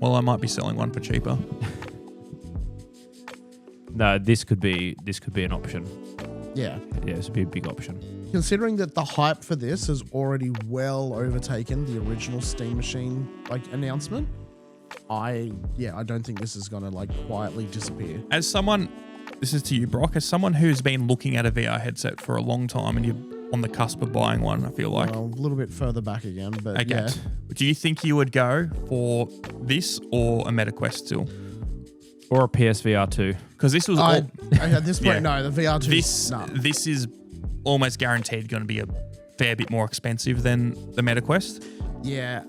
well, I might be selling one for cheaper. No, this could be an option. Yeah. Yeah, this would be a big option. Considering that the hype for this has already well overtaken the original Steam machine announcement, I don't think this is gonna quietly disappear. As someone, this is to you, Brock, as someone who's been looking at a VR headset for a long time and you're on the cusp of buying one, I feel like. Well, a little bit further back again, but okay. Yeah. Do you think you would go for this or a MetaQuest still? Or a PSVR 2? Because this was at this point, no, the VR 2. This is almost guaranteed going to be a fair bit more expensive than the MetaQuest. Yeah,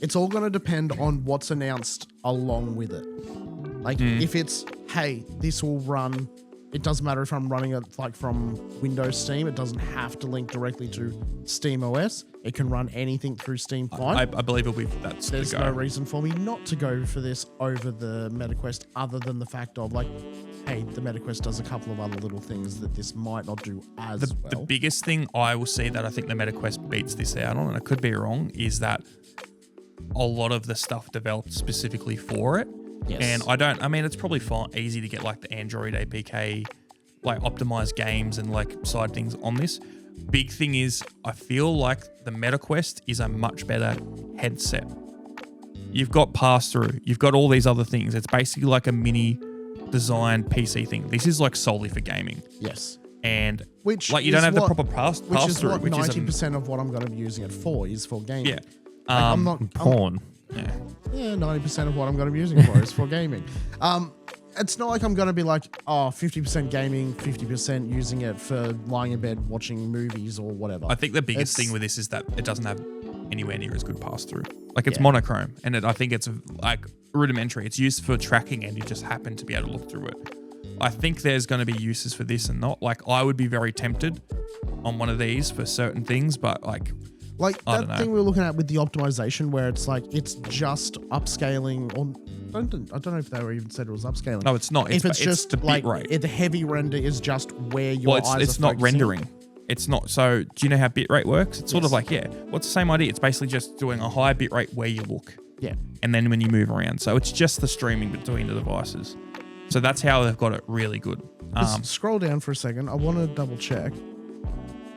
it's all going to depend on what's announced along with it. If it's, hey, this will run, it doesn't matter if I'm running it from Windows Steam, it doesn't have to link directly to Steam OS. It can run anything through Steam fine. I believe it'll be There's no reason for me not to go for this over the MetaQuest other than the fact of hey, the MetaQuest does a couple of other little things that this might not do as well. The biggest thing I will see that I think the MetaQuest beats this out on, and I could be wrong, is that a lot of the stuff developed specifically for it. Yes. And it's probably easy to get the Android APK, optimized games and side things on this. Big thing is, I feel like the MetaQuest is a much better headset. You've got pass-through. You've got all these other things. It's basically like a mini designed PC thing. This is like solely for gaming. Yes. And Which like you don't have the proper Which is pass-through, what which is 90% of what I'm going to be using it for is for gaming. Yeah. Like, I'm not Porn. yeah. Yeah, 90% of what I'm going to be using it for is for gaming. It's not like I'm going to be like, 50% gaming, 50% using it for lying in bed watching movies or whatever. I think the biggest thing with this is that it doesn't have anywhere near as good pass-through. Like it's monochrome, and I think it's like rudimentary. It's used for tracking, and you just happen to be able to look through it. I think there's going to be uses for this and not. Like I would be very tempted on one of these for certain things, but like that thing we were looking at with the optimization where it's like it's just upscaling on. I don't know if they were even said it was upscaling. No, it's not. If it's just the bit like rate. the heavy render is just where your eyes are it's not focusing. rendering. It's not. So do you know how bitrate works? It's sort of like, what's the same idea? It's basically just doing a high bitrate where you look. Yeah. And then when you move around. So it's just the streaming between the devices. So that's how they've got it really good. Just scroll down for a second. I want to double check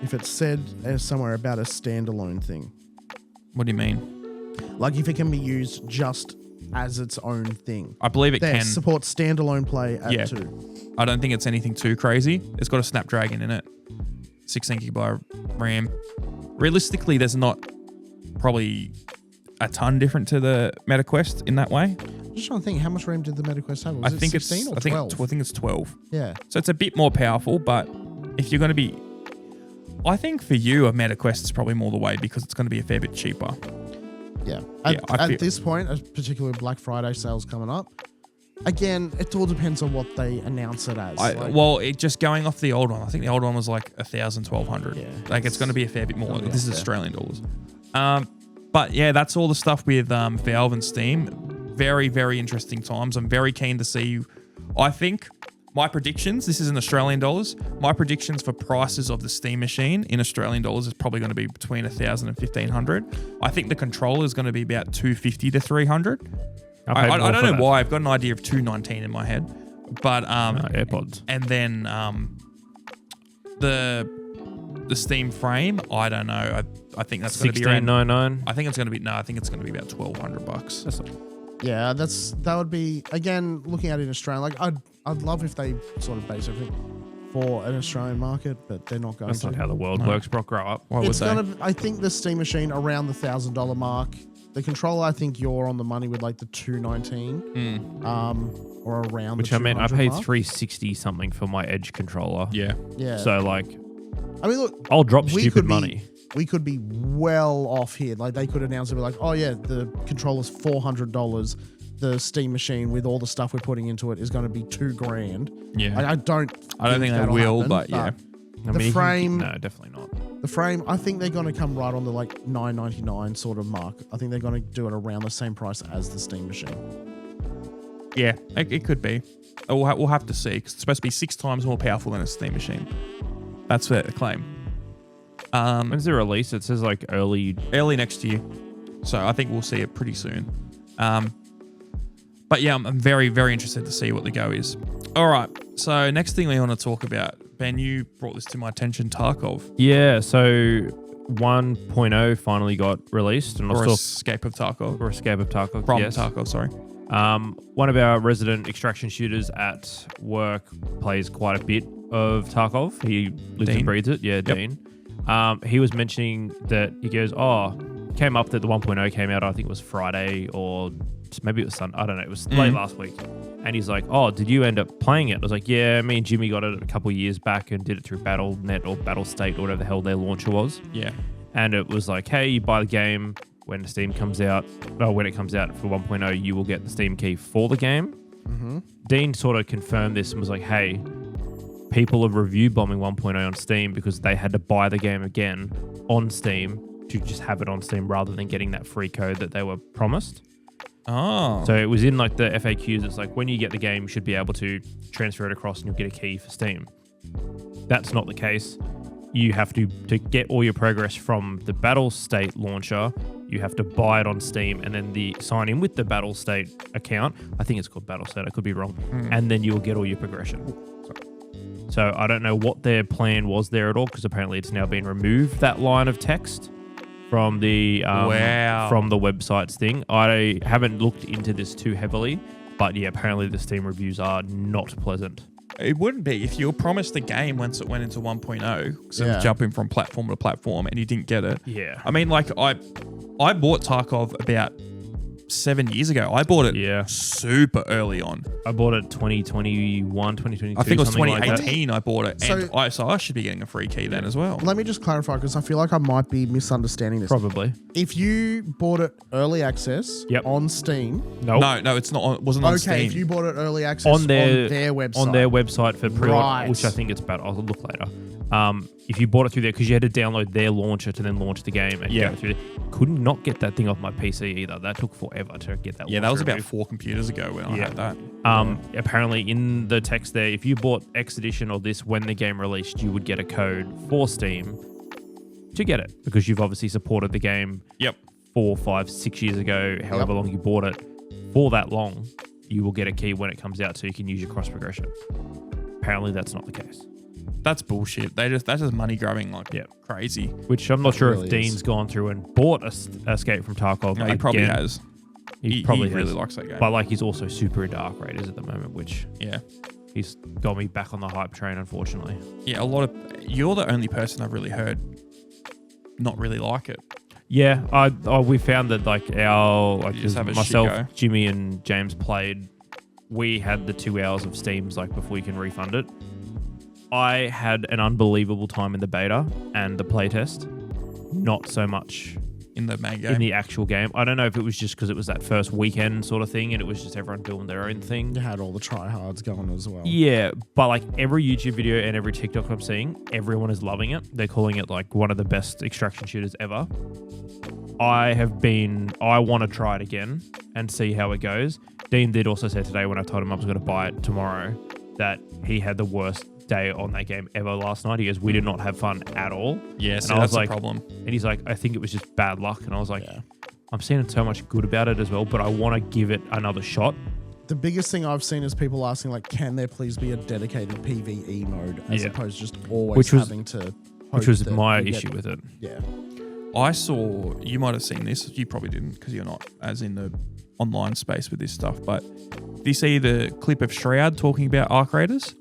if it said somewhere about a standalone thing. What do you mean? Like if it can be used just as its own thing. I believe it There, can. support standalone play at 2. I don't think it's anything too crazy. It's got a Snapdragon in it. 16 gigabyte RAM. Realistically, there's not probably a ton different to the MetaQuest in that way. I'm just trying to think, how much RAM did the MetaQuest have? Was I think it 16 or 12? I think it's 12. Yeah. So it's a bit more powerful, but if you're going to be... I think for you, a MetaQuest is probably more the way because it's going to be a fair bit cheaper. Yeah. I feel- At this point, particularly Black Friday sales coming up, again, it all depends on what they announce it as. Just going off the old one, I think the old one was like 1,000, 1,200. Yeah. Like it's going to be a fair bit more. It's gonna be This is up there. Australian dollars. But yeah, that's all the stuff with Valve and Steam. Very, very interesting times. I'm very keen to see. I think my predictions, this is in Australian dollars, my predictions for prices of the Steam machine in Australian dollars is probably going to be between 1,000 and 1,500. I think the controller is going to be about 250 to 300. I don't know why. I've got an idea of 219 in my head. But AirPods. And then the Steam frame, I don't know. I think that's going to be around $16.99. I think it's going to be I think it's going to be about $1,200. That's Yeah, that would be, again, looking at it in Australia, like I'd love if they sort of base everything for an Australian market, but they're not going to. not how the world works, Brock. Grow up. Why would It's they? I think the Steam machine around the $1,000 mark. The controller, I think you're on the money with like the 219, or around. Which the I mean, I paid mark. $360 something for my Edge controller. Yeah. Yeah. So like, I mean, look, I'll drop we stupid could be- money. we could be well off here. Like they could announce it, be like, oh yeah, the controller's $400. The Steam machine with all the stuff we're putting into it is going to be $2,000. Yeah. I don't think they that'll will, happen, but yeah. I The mean, frame- No, definitely not. The frame, I think they're going to come right on the like $9.99 sort of mark. I think they're going to do it around the same price as the Steam machine. Yeah, it could be. We'll have to see because it's supposed to be 6 times more powerful than a Steam machine. That's the claim. When's the release? It says like early. Early next year. So I think we'll see it pretty soon. But yeah, I'm very, very interested to see what the go is. All right. So next thing we want to talk about, Ben, you brought this to my attention, Tarkov. Yeah, so 1.0 finally got released, and Or also Escape of Tarkov. or Escape of Tarkov. From yes. Tarkov, sorry. One of our resident extraction shooters at work plays quite a bit of Tarkov. He lives Dean? and breathes it. Yeah, Yep. Dean. He was mentioning that he goes, came up that the 1.0 came out, I think it was Friday or maybe it was Sunday. I don't know. It was late last week. And he's like, did you end up playing it? I was like, yeah, me and Jimmy got it a couple of years back and did it through Battle.net or Battlestate or whatever the hell their launcher was. Yeah. And it was like, hey, you buy the game when Steam comes out. When it comes out for 1.0, you will get the Steam key for the game. Mm-hmm. Dean sort of confirmed this and was like, hey, people are review bombing 1.0 on Steam because they had to buy the game again on Steam to just have it on Steam rather than getting that free code that they were promised. Oh. So it was in like the FAQs. It's like when you get the game, you should be able to transfer it across and you'll get a key for Steam. That's not the case. You have to get all your progress from the Battlestate launcher. You have to buy it on Steam and then sign in with the Battlestate account. I think it's called Battlestate. I could be wrong. And then you will get all your progression. So I don't know what their plan was there at all because apparently it's now been removed, that line of text from the Wow. from the website's thing. I haven't looked into this too heavily, But yeah, apparently the Steam reviews are not pleasant. It wouldn't be if you were promised the game once it went into 1.0, so jumping from platform to platform, and you didn't get it. Yeah. I mean, like I bought Tarkov about 7 years ago. I bought it super early on. I bought it 2021, 2022. I think it was something 2018 I bought it. So- And I should be getting a free key then as well. Let me just clarify because I feel like I might be misunderstanding this. Probably. If you bought it early access on Steam. Nope. No, it's not. It wasn't on Steam. Okay, if you bought it early access on their website. On their website for pre-order, Right. which I think it's bad. I'll look later. If you bought it through there, because you had to download their launcher to then launch the game and get it through there. Couldn't not get that thing off my PC either. That took forever to get that. Yeah, that was about removed. 4 computers ago when I had that. Apparently, in the text there, if you bought X Edition or this when the game released, you would get a code for Steam to get it because you've obviously supported the game. Yep. 4, 5, 6 years ago, however long you bought it. For that long, you will get a key when it comes out, so you can use your cross progression. Apparently, that's not the case. That's bullshit. That's just money grabbing like crazy. Which I'm not sure really if Dean's gone through and bought Escape from Tarkov. No, he probably again. has. He probably really has. likes that game. But like he's also super into Arc Raiders at the moment, which he's got me back on the hype train, unfortunately. Yeah, you're the only person I've really heard not really like it. Yeah, we found that like just have a shit myself, go. Jimmy, and James played. We had the 2 hours of Steams like before you can refund it. I had an unbelievable time in the beta and the playtest. Not so much in the main game. In the actual game. I don't know if it was just because it was that first weekend sort of thing and it was just everyone doing their own thing. You had all the tryhards going as well. Yeah, but like every YouTube video and every TikTok I'm seeing, everyone is loving it. They're calling it like one of the best extraction shooters ever. I want to try it again and see how it goes. Dean did also say today when I told him I was going to buy it tomorrow that he had the worst day on that game ever last night. He goes, we did not have fun at all. Yeah, so that's the problem. And he's like, I think it was just bad luck. And I was like, I'm seeing so much good about it as well, but I want to give it another shot. The biggest thing I've seen is people asking, like, can there please be a dedicated PvE mode as opposed to just always having to Which was my issue with it. Yeah. I saw, you might have seen this, you probably didn't because you're not as in the online space with this stuff, but do you see the clip of Shroud talking about Arc Raiders?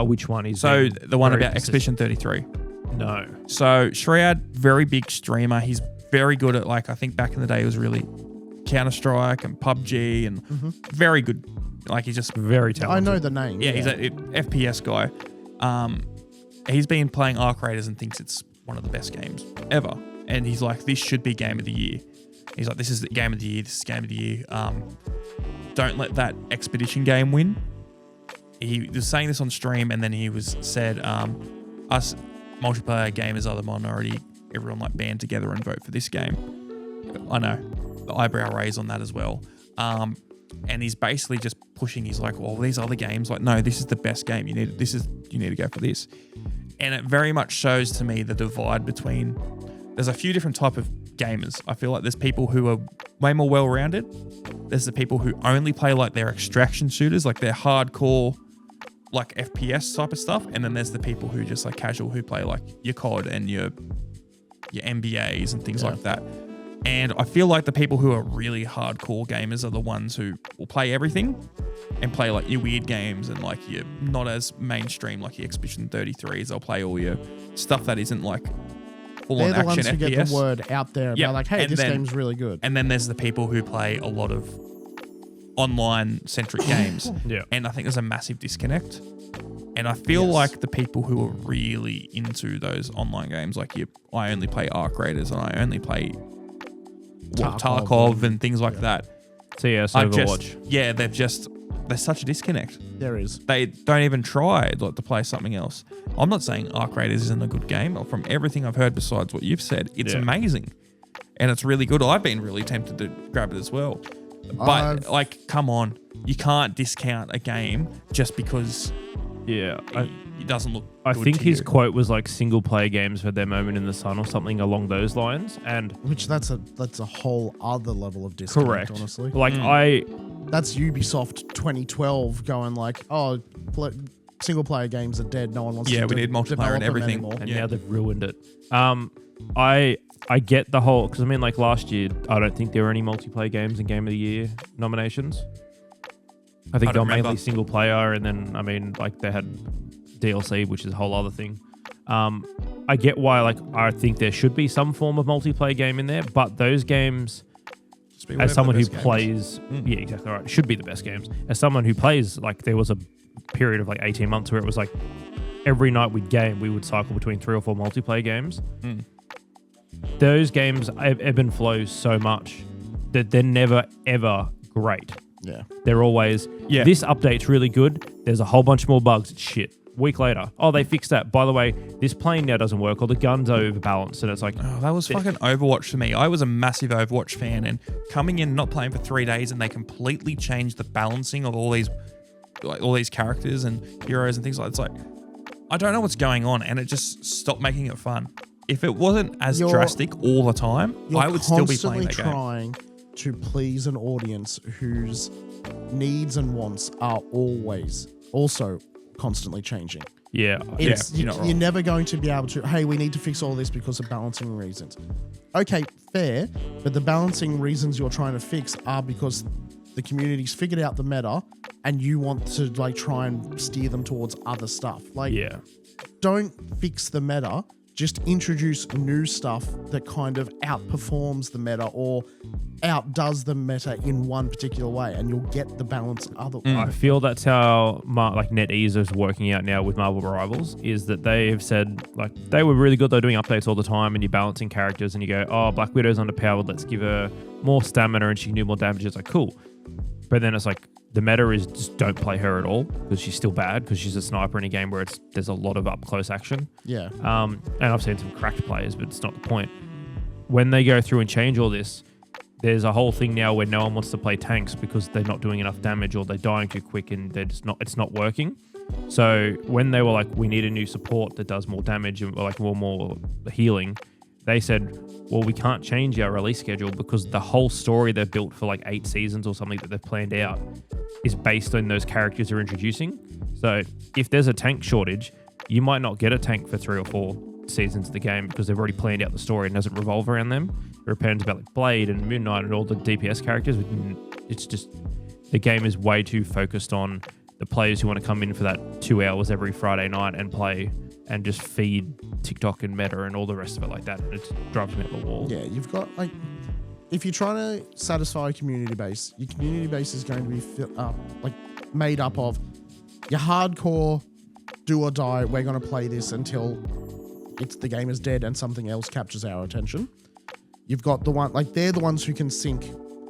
Which one is So the one about Expedition 33. No. So Shroud, very big streamer. He's very good at, like, I think back in the day it was really Counter-Strike and PUBG and very good. Like, he's just very talented. I know the name. Yeah, he's an FPS guy. He's been playing Arc Raiders and thinks it's one of the best games ever. And he's like, this should be game of the year. He's like, this is the game of the year. This is game of the year. Don't let that Expedition game win. He was saying this on stream, and then he said, us multiplayer gamers are the minority. Everyone like band together and vote for this game. I know, the eyebrow raise on that as well. And he's basically just pushing. He's like, well, these other games, like, no, this is the best game. You need to go for this. And it very much shows to me the divide between. There's a few different type of gamers. I feel like there's people who are way more well-rounded. There's the people who only play like their extraction shooters, like their hardcore, like FPS type of stuff. And then there's the people who just like casual, who play like your COD and your NBAs and things like that. And I feel like the people who are really hardcore gamers are the ones who will play everything and play like your weird games and like your not as mainstream, like your Expedition 33s. They'll play all your stuff that isn't like full-on action FPS. They're the ones who get the word out there about like, hey, this game's really good. And then there's the people who play a lot of online-centric games. Yeah. And I think there's a massive disconnect. And I feel like the people who are really into those online games, like I only play Arc Raiders and I only play Tarkov and things like that. CS, Overwatch. There's such a disconnect. There is. They don't even try like to play something else. I'm not saying Arc Raiders isn't a good game. From everything I've heard besides what you've said, it's amazing. And it's really good. I've been really tempted to grab it as well. But like, come on. You can't discount a game just because it doesn't look good. I think to his you. quote was like single player games had their moment in the sun or something along those lines. And which that's a whole other level of disconnect, correct. honestly. Like that's Ubisoft 2012 going like, oh, single player games are dead. No one wants to we need multiplayer and everything. Anymore. And now they've ruined it. I get the whole, because I mean, like last year, I don't think there were any multiplayer games in Game of the Year nominations. I think I they were don't remember. mainly single player, and then they had DLC, which is a whole other thing. I get why I think there should be some form of multiplayer game in there, but those games, as someone who plays, yeah, exactly right, should be the best games. As someone who plays, there was a period of 18 months where it was every night we'd game, we would cycle between 3 or 4 multiplayer games. Those games ebb and flow so much that they're never ever great. Yeah. They're always, this update's really good. There's a whole bunch more bugs. It's shit. Week later, they fixed that. By the way, this plane now doesn't work, or the guns are overbalanced, and it's that was fucking Overwatch for me. I was a massive Overwatch fan, and coming in, not playing for 3 days, and they completely changed the balancing of all these characters and heroes and things like that. It's I don't know what's going on, and it just stopped making it fun. If it wasn't as drastic all the time, I would still be playing that game. You're constantly trying to please an audience whose needs and wants are always also constantly changing. Yeah. You're never going to be able to, hey, we need to fix all this because of balancing reasons. Okay, fair, but the balancing reasons you're trying to fix are because the community's figured out the meta and you want to try and steer them towards other stuff. Don't fix the meta. Just introduce new stuff that kind of outperforms the meta or outdoes the meta in one particular way, and you'll get the balance other way. I feel that's how NetEase is working out now with Marvel Rivals, is that they have said they were really good. They're doing updates all the time, and you're balancing characters, and you go, oh, Black Widow's underpowered. Let's give her more stamina, and she can do more damage. It's cool. But then it's the meta is just don't play her at all because she's still bad because she's a sniper in a game where there's a lot of up close action. Yeah. And I've seen some cracked players, but it's not the point. When they go through and change all this, there's a whole thing now where no one wants to play tanks because they're not doing enough damage or they're dying too quick and it's not working. So when they were we need a new support that does more damage and more healing, they said, well, we can't change our release schedule because the whole story they've built for 8 seasons or something that they've planned out is based on those characters they're introducing. So if there's a tank shortage, you might not get a tank for 3 or 4 seasons of the game because they've already planned out the story and doesn't revolve around them. It depends about Blade and Moon Knight and all the DPS characters. It's just the game is way too focused on the players who want to come in for that 2 hours every Friday night and play and just feed TikTok and Meta and all the rest of it like that. And it drives me up the wall. Yeah, you've got if you're trying to satisfy a community base, your community base is going to be made up of your hardcore do or die. We're going to play this until the game is dead and something else captures our attention. You've got the one they're the ones who can sink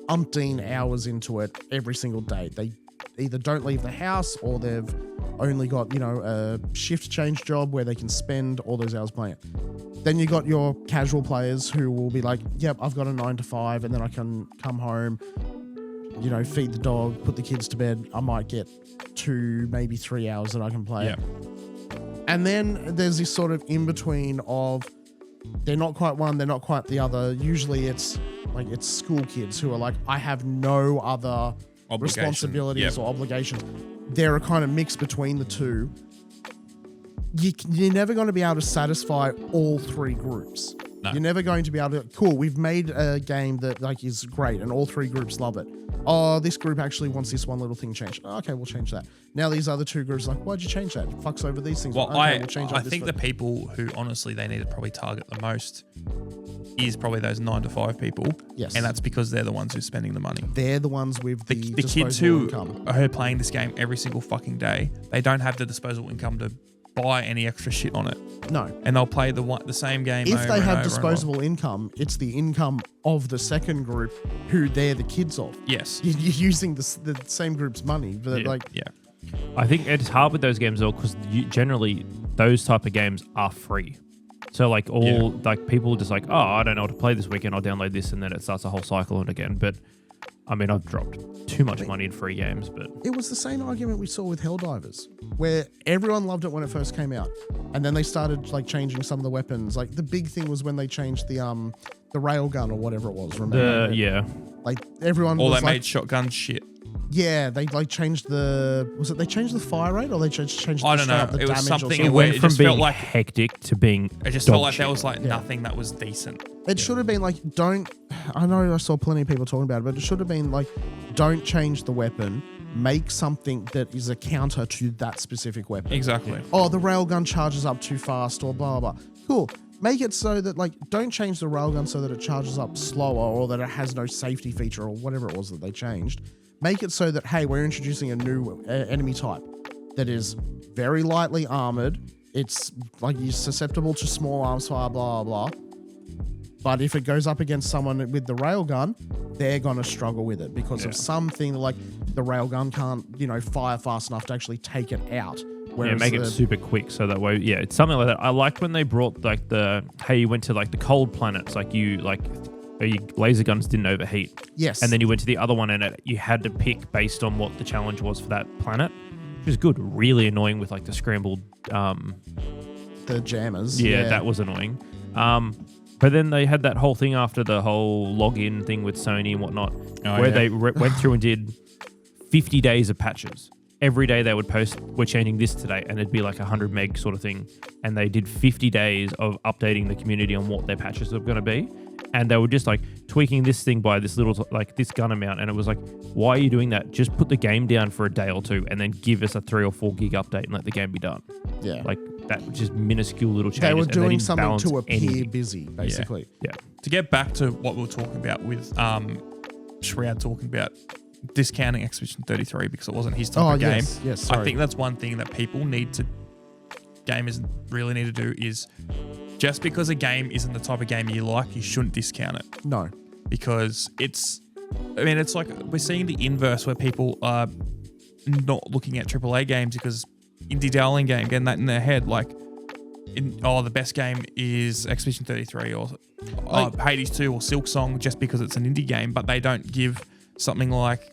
umpteen hours into it every single day. They either don't leave the house or they've only got a shift change job where they can spend all those hours playing it. Then you got your casual players who will be yep, I've got a 9 to 5 and then I can come home, feed the dog, put the kids to bed. I might get 2, maybe 3 hours that I can play. Yeah. And then there's this sort of in between of they're not quite one, they're not quite the other. Usually it's school kids who are I have no other responsibilities or obligations. They're a kind of mix between the two. You're never going to be able to satisfy all 3 groups. No. You're never going to be able to, cool, we've made a game that is great and all 3 groups love it. Oh, this group actually wants this one little thing changed. Okay, we'll change that. Now these other 2 groups why'd you change that? It fucks over these things. Well, okay, we'll change I think the people who honestly they need to probably target the most is probably those 9 to 5 people. Yes. And that's because they're the ones who are spending the money. They're the ones with the kids who income. are playing this game every single fucking day. They don't have the disposable income to buy any extra shit on it. No. And they'll play the same game if over they and have over disposable income, it's the income of the second group who they're the kids of. Yes. You're using the same group's money. But yeah. I think it's hard with those games though because generally those type of games are free. So people just oh, I don't know what to play this weekend, I'll download this, and then it starts a whole cycle again. But I mean, I've dropped too much money in free games, but it was the same argument we saw with Helldivers, where everyone loved it when it first came out, and then they started changing some of the weapons. The big thing was when they changed the railgun or whatever it was. Remember? Yeah. Everyone. Or was they made shotgun shit. Yeah, they changed they changed the fire rate, or they changed I don't know. the it was something. It went from being felt hectic to being. It just felt like there was nothing that was decent. It should have been don't. I know I saw plenty of people talking about it, but it should have been don't change the weapon, make something that is a counter to that specific weapon. Exactly. Oh, the railgun charges up too fast or blah, blah, blah. Cool. Make it so that, like, don't change the railgun so that it charges up slower or that it has no safety feature or whatever it was that they changed. Make it so that, hey, we're introducing a new enemy type that is very lightly armored. It's, like, you're susceptible to small arms fire, blah, blah, blah. But if it goes up against someone with the railgun, they're going to struggle with it because of something like the railgun can't, fire fast enough to actually take it out. Yeah, make it super quick so that way. Yeah, it's something like that. I liked when they brought like you went to like the cold planets, like your laser guns didn't overheat. Yes. And then you went to the other one and you had to pick based on what the challenge was for that planet, which was good. Really annoying with like the scrambled. The jammers. Yeah, that was annoying. But then they had that whole thing after the whole login thing with Sony and whatnot, where they went through and did 50 days of patches. Every day they would post, we're changing this today, and it'd be like 100 meg sort of thing. And they did 50 days of updating the community on what their patches were going to be. And they were just like tweaking this thing by this little, like this gun amount. And it was like, why are you doing that? Just put the game down for a day or two and then give us a 3 or 4 gig update and let the game be done. Yeah. Like that was just minuscule little changes. They were and doing didn't something balance to appear anything. busy, basically. Yeah. To get back to what we were talking about with Shroud talking about discounting Expedition 33 because it wasn't his type of game. Yes, sorry. I think that's one thing that gamers really need to do is just because a game isn't the type of game you like, you shouldn't discount it. No. Because it's like we're seeing the inverse where people are not looking at AAA games because indie darling game, getting that in their head, like, the best game is Expedition 33 or Hades 2 or Silk Song just because it's an indie game, but they don't give something like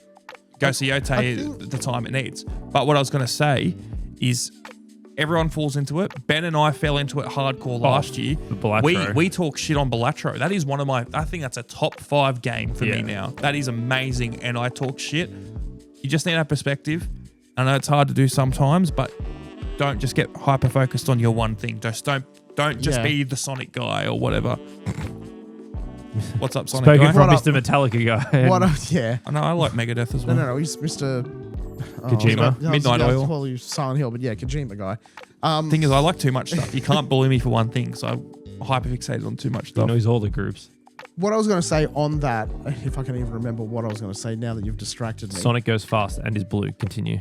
Ghost of Yotei the time it needs. But what I was going to say is everyone falls into it. Ben and I fell into it hardcore last year. We talk shit on Balatro. That is one of I think that's a top 5 game for me now. That is amazing. And I talk shit. You just need to have perspective. I know it's hard to do sometimes, but don't just get hyper focused on your one thing. Just don't just be the Sonic guy or whatever. What's up, Sonic Spoken guy? from Mr. Metallica guy. Yeah. I know, I like Megadeth as well. No, he's Mr. Kojima. Midnight Oil. Call you Silent Hill, but yeah, Kojima guy. Thing is, I like too much stuff. You can't bully me for one thing, so I'm hyper-fixated on too much He stuff. knows all the groups. What I was going to say on that, if I can even remember what I was going to say now that you've distracted me. Sonic goes fast and is blue. Continue.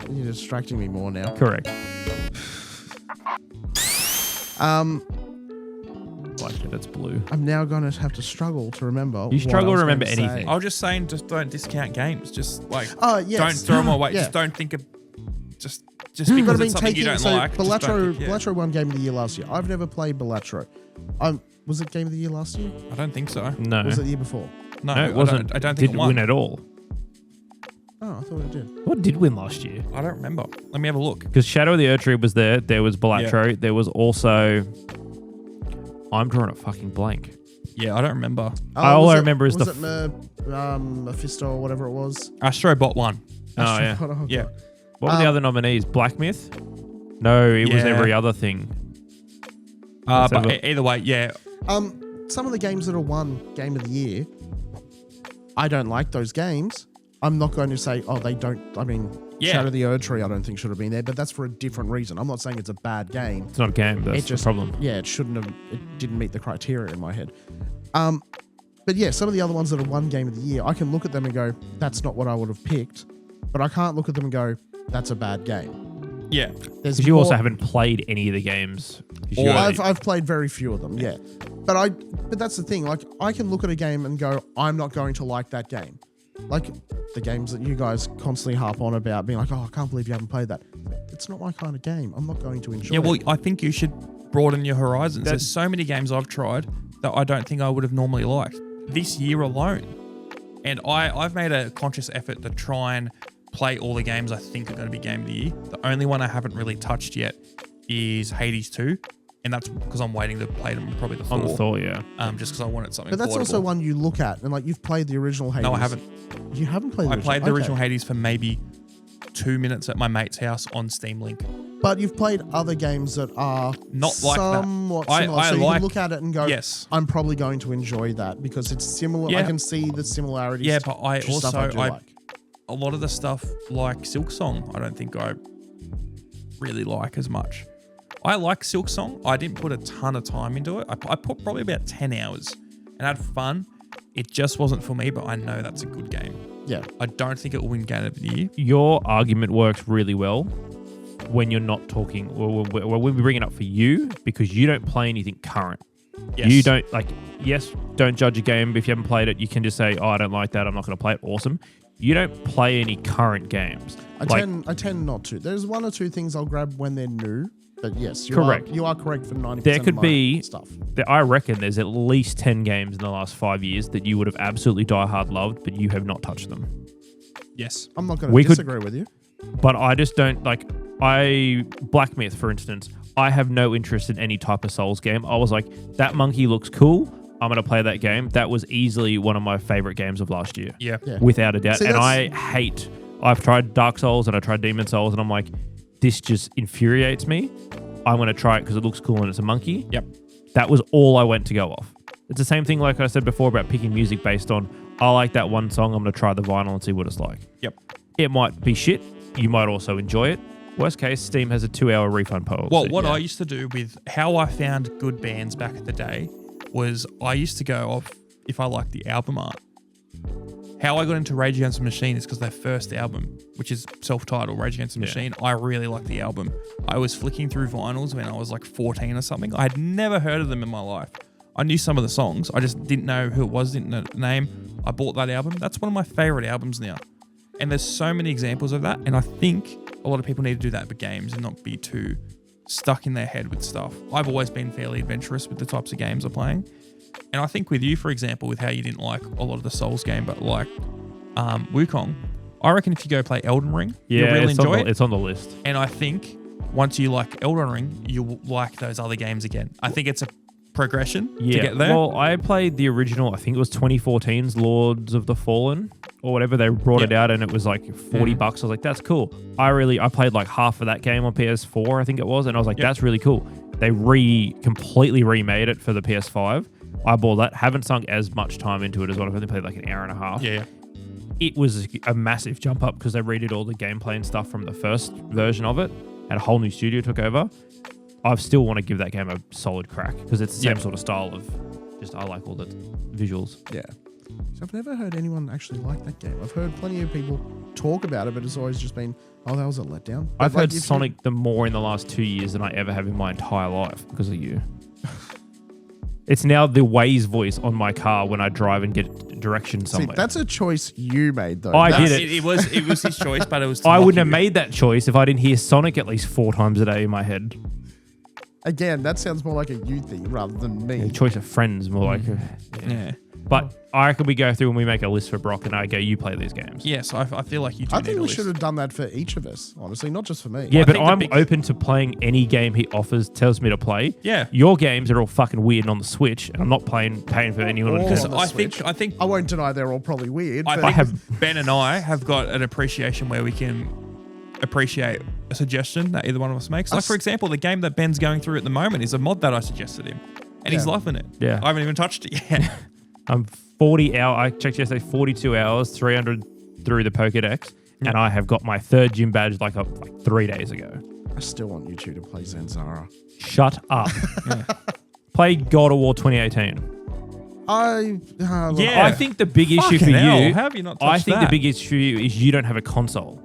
You're distracting me more now. Correct. Like it, it's blue. I'm now going to have to struggle to remember. You struggle what I to was remember going to say. anything. I was just saying, just don't discount games. Just like, Yes. don't throw them away. Yeah. Just don't think of, just But because I it's something you don't like. just don't think, Balatro won Game of the Year last year. I've never played Balatro. Was it Game of the Year last year? I don't think so. No. Was it the year before? No, it wasn't. I don't think did it won. win at all. Oh, I thought it did. What did win last year? I don't remember. Let me have a look. Because Shadow of the Erdtree was there. There was Balatro. Yeah. There was also... I'm drawing a fucking blank. Yeah, I don't remember. All I remember is was it Mephisto or whatever it was? Astrobot won. Oh, yeah. Yeah. What were the other nominees? Black Myth? No, it was every other thing. But either way, yeah. Some of the games that have won Game of the Year, I don't like those games. I'm not going to say, they don't. I mean, Shadow of the Erdtree, I don't think should have been there, but that's for a different reason. I'm not saying it's a bad game. It's not a game. That's the problem. Yeah, it shouldn't have. It didn't meet the criteria in my head. But yeah, some of the other ones that have won Game of the Year, I can look at them and go, that's not what I would have picked. But I can't look at them and go, that's a bad game. Yeah. Because you also haven't played any of the games. I've played very few of them, yeah. But that's the thing. Like, I can look at a game and go, I'm not going to like that game. Like the games that you guys constantly harp on about, being like, I can't believe you haven't played that. It's not my kind of game. I'm not going to enjoy it. Yeah, well, I think you should broaden your horizons. There's so many games I've tried that I don't think I would have normally liked this year alone. And I've made a conscious effort to try and play all the games I think are going to be Game of the Year. The only one I haven't really touched yet is Hades 2. And that's because I'm waiting to play them probably the Thor. On the Thor, yeah. Just because I wanted something But that's portable. also one you look at, and like you've played the original Hades. No, I haven't. You haven't played the original? I played the original Hades for maybe 2 minutes at my mate's house on Steam Link. But you've played other games that are not like somewhat that. similar. So you can look at it and go, yes, I'm probably going to enjoy that because it's similar. Yeah. I can see the similarities. Yeah, but I a lot of the stuff like Silk Song, I don't think I really like as much. I like Silk Song. I didn't put a ton of time into it. I put probably about 10 hours and had fun. It just wasn't for me, but I know that's a good game. Yeah. I don't think it will win Game of the Year. Your argument works really well when you're not talking, or when we bring it up for you, because you don't play anything current. Yes. You don't, don't judge a game if you haven't played it. You can just say, oh, I don't like that, I'm not going to play it. Awesome. You don't play any current games. I tend not to. There's one or two things I'll grab when they're new. But yes, you are correct for 90% there could of my be stuff. I reckon there's at least 10 games in the last 5 years that you would have absolutely diehard loved, but you have not touched them. Yes. I'm not going to disagree with you. But I just don't Black Myth, for instance, I have no interest in any type of Souls game. I was like, that monkey looks cool. I'm going to play that game. That was easily one of my favorite games of last year. Yeah. Without a doubt. I've tried Dark Souls and I tried Demon Souls and I'm like, this just infuriates me. I'm going to try it because it looks cool and it's a monkey. Yep. That was all I went to go off. It's the same thing like I said before about picking music based on, I like that one song, I'm going to try the vinyl and see what it's like. Yep. It might be shit. You might also enjoy it. Worst case, Steam has a 2-hour refund policy. Well, what I used to do with how I found good bands back in the day was I used to go off if I liked the album art. How I got into Rage Against the Machine is because their first album, which is self-titled Rage Against the Machine, I really liked the album. I was flicking through vinyls when I was like 14 or something. I had never heard of them in my life. I knew some of the songs. I just didn't know who it was, didn't know the name. I bought that album. That's one of my favorite albums now. And there's so many examples of that. And I think a lot of people need to do that for games and not be too stuck in their head with stuff. I've always been fairly adventurous with the types of games I'm playing. And I think with you, for example, with how you didn't like a lot of the Souls game, but like Wukong, I reckon if you go play Elden Ring, you'll really enjoy it. It's on the list. And I think once you like Elden Ring, you'll like those other games again. I think it's a progression to get there. Well, I played the original, I think it was 2014's Lords of the Fallen or whatever. They brought it out and it was like $40. I was like, that's cool. I played like half of that game on PS4, I think it was. And I was like, that's really cool. They completely remade it for the PS5. I bought that. Haven't sunk as much time into it as well. I've only played like an hour and a half. Yeah. It was a massive jump up because they redid all the gameplay and stuff from the first version of it. And a whole new studio took over. I still want to give that game a solid crack because it's the same sort of style of just, I like all the visuals. Yeah. So I've never heard anyone actually like that game. I've heard plenty of people talk about it, but it's always just been, oh, that was a letdown. But I've heard Sonic the more in the last 2 years than I ever have in my entire life because of you. It's now the Waze voice on my car when I drive and get directions somewhere. See, that's a choice you made, though. I did it. It was his choice, but it was. I wouldn't have made that choice if I didn't hear Sonic at least 4 times a day in my head. Again, that sounds more like a you thing rather than me. Choice of friends, more like. Yeah. But I reckon we go through and we make a list for Brock and I go, you play these games. Yes, I feel like you do. I think we should have done that for each of us, honestly, not just for me. Yeah, but I'm open to playing any game he tells me to play. Yeah. Your games are all fucking weird on the Switch, and I'm not paying for anyone to Because do it. I think I won't deny they're all probably weird. I think Ben and I have got an appreciation where we can appreciate a suggestion that either one of us makes. Like, for example, the game that Ben's going through at the moment is a mod that I suggested him, and he's loving it. Yeah. I haven't even touched it yet. I'm 40 hours. I checked yesterday, 42 hours, 300 through the Pokédex, and I have got my 3rd gym badge like 3 days ago. I still want you two to play Zanzara. Shut up. Played God of War 2018. I think the big issue for you. How have you not touched I think that? the big issue for you is you don't have a console.